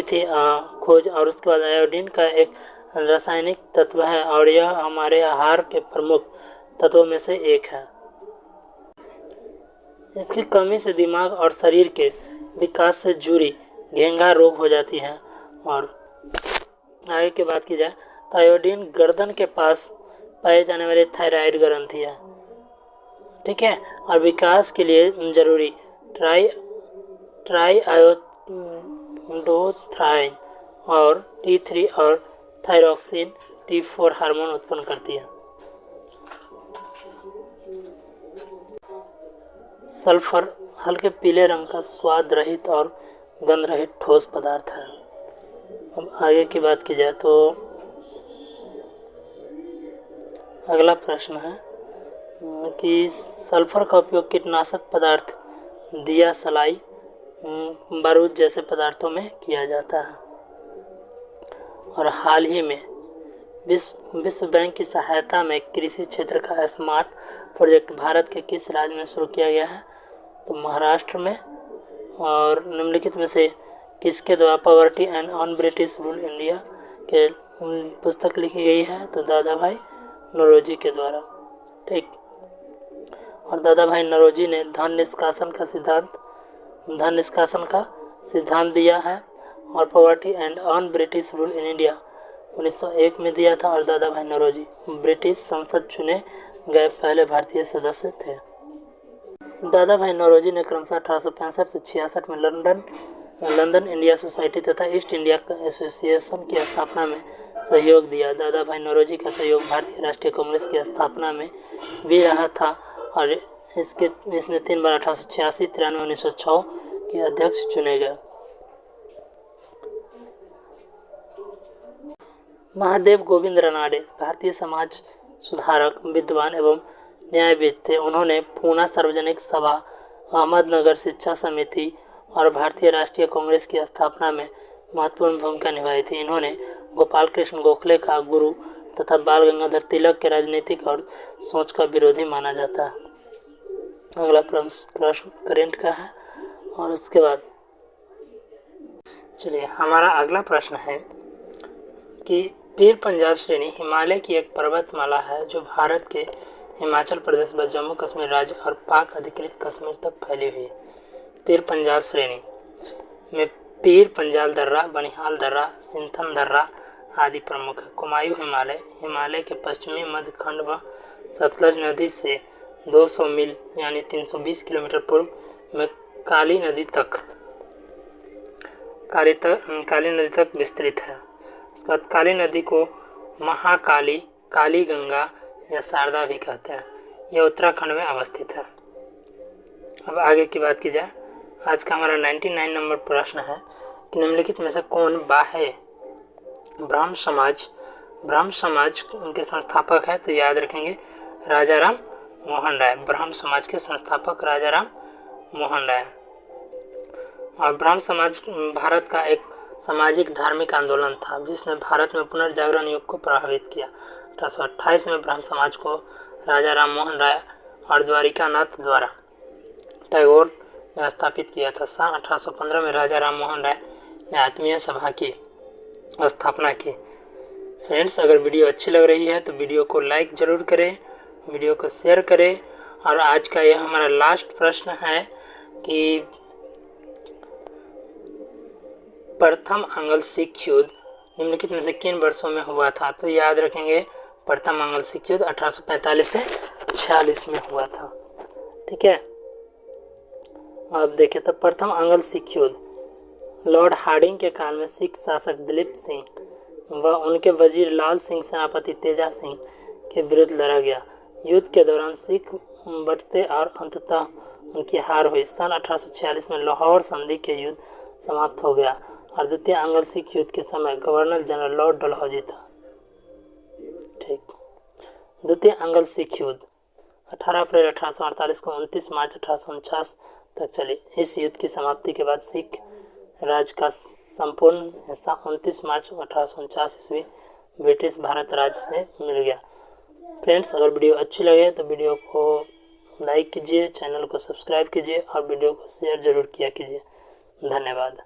थी खोज। और उसके बाद आयोडीन का एक रासायनिक तत्व है और यह हमारे आहार के प्रमुख तत्वों में से एक है। इसकी कमी से दिमाग और शरीर के विकास से जुड़ी घेंघा रोग हो जाती है। और आगे की बात की जाए तो आयोडीन गर्दन के पास पाए जाने वाली थायराइड ग्रंथि है, ठीक है। और विकास के लिए जरूरी ट्राइआयोडोथ्राइन और T3 और थायरोक्सिन T4 हार्मोन उत्पन्न करती है। सल्फर हल्के पीले रंग का स्वाद रहित और गंध रहित ठोस पदार्थ है। अब आगे की बात की जाए तो अगला प्रश्न है कि सल्फर का उपयोग कीटनाशक पदार्थ, दिया, सलाई, बारूद जैसे पदार्थों में किया जाता है। और हाल ही में विश्व बैंक की सहायता में कृषि क्षेत्र का स्मार्ट प्रोजेक्ट भारत के किस राज्य में शुरू किया गया है? तो महाराष्ट्र में। और निम्नलिखित में से किसके द्वारा poverty and on British rule India के पुस्तक लिखी गई है? तो दादा भाई नौरोजी के द्वारा, ठीक। और दादा भाई नौरोजी ने धन निष्कासन का सिद्धांत दिया है और poverty and on British rule in India 1901 में दिया था। और दादा भाई नौरोजी ब्रिटिश संसद चुने गए पहले भारतीय सदस्य थे। दादा भाई नौरोजी ने क्रमशः 1865 से 66 में लंदन इंडिया सोसाइटी तथा ईस्ट इंडिया एसोसिएशन की स्थापना में सहयोग दिया। दादा भाई नौरोजी का सहयोग भारतीय राष्ट्रीय कांग्रेस की स्थापना में भी रहा था और इसने 3 बार 1886, 93, 1906 के अध्यक्ष चुने गए। महादेव गोविंद रानडे भारतीय समाज सुधारक, विद्वान एवं न्यायविद थे। उन्होंने पूना सार्वजनिक सभा, अहमदनगर शिक्षा समिति और भारतीय राष्ट्रीय कांग्रेस की स्थापना में महत्वपूर्ण भूमिका निभाई थी। इन्होंने गोपाल कृष्ण गोखले का गुरु तथा बाल गंगाधर तिलक के राजनीतिक और सोच का विरोधी माना जाता है। अगला प्रश्न करेंट का है। और उसके बाद चलिए हमारा अगला प्रश्न है कि पीर पंजाल श्रेणी हिमालय की एक पर्वतमाला है जो भारत के हिमाचल प्रदेश व जम्मू कश्मीर राज्य और पाक अधिकृत कश्मीर तक फैली हुई है। पीर पंजाल श्रेणी में पीर पंजाल दर्रा, बनिहाल दर्रा, सिंथन दर्रा आदि प्रमुख है। कुमायूं हिमालय के पश्चिमी मध्य खंड व सतलज नदी से 200 मील यानी 320 किलोमीटर पूर्व में काली नदी तक विस्तृत है। उसके बाद काली नदी को महाकाली, काली गंगा या शारदा भी कहते हैं। यह उत्तराखंड में अवस्थित है। अब आगे की बात की जाए, आज का हमारा 99 नंबर प्रश्न है कि निम्नलिखित में से कौन बाह्य ब्राह्म समाज उनके संस्थापक है? तो याद रखेंगे राजाराम मोहन राय। ब्राह्म समाज के संस्थापक राजाराम मोहन राय। और ब्राह्म समाज भारत का एक सामाजिक धार्मिक आंदोलन था जिसने भारत में पुनर्जागरण युग को प्रभावित किया। 1828 में ब्राह्म समाज को राजाराम मोहन राय और द्वारिकानाथ द्वारा टैगोर ने स्थापित किया था। सन 1815 में राजाराम मोहन राय ने आत्मीय सभा की स्थापना की। फ्रेंड्स, अगर वीडियो अच्छी लग रही है तो वीडियो को लाइक जरूर करें, वीडियो को शेयर करें। और आज का यह हमारा लास्ट प्रश्न है कि प्रथम आंग्ल सिख युद्ध निम्नलिखित में से किन वर्षों में हुआ था? तो याद रखेंगे प्रथम आंग्ल सिख युद्ध 1845 से 46 में हुआ था। ठीक है, अब देखें तो प्रथम आंग्ल सिख युद्ध लॉर्ड हार्डिंग के काल में सिख शासक दिलीप सिंह व उनके वजीर लाल सिंह सेनापति तेजा सिंह के विरुद्ध लड़ा गया। युद्ध के दौरान सिख बढ़ते और अंततः उनकी हार हुई। सन 1846 में लाहौर संधि के युद्ध समाप्त हो गया और द्वितीय आंग्ल सिख युद्ध के समय गवर्नर जनरल लॉर्ड डलहौजी था। ठीक, द्वितीय आंग्ल सिख युद्ध 18 अप्रैल 1848 को 29 मार्च 1849 तक चली। इस युद्ध की समाप्ति के बाद सिख राज का संपूर्ण हिस्सा 29 मार्च 1849 ईस्वी ब्रिटिश भारत राज्य से मिल गया। फ्रेंड्स, अगर वीडियो अच्छी लगे तो वीडियो को लाइक कीजिए, चैनल को सब्सक्राइब कीजिए और वीडियो को शेयर जरूर किया कीजिए। धन्यवाद।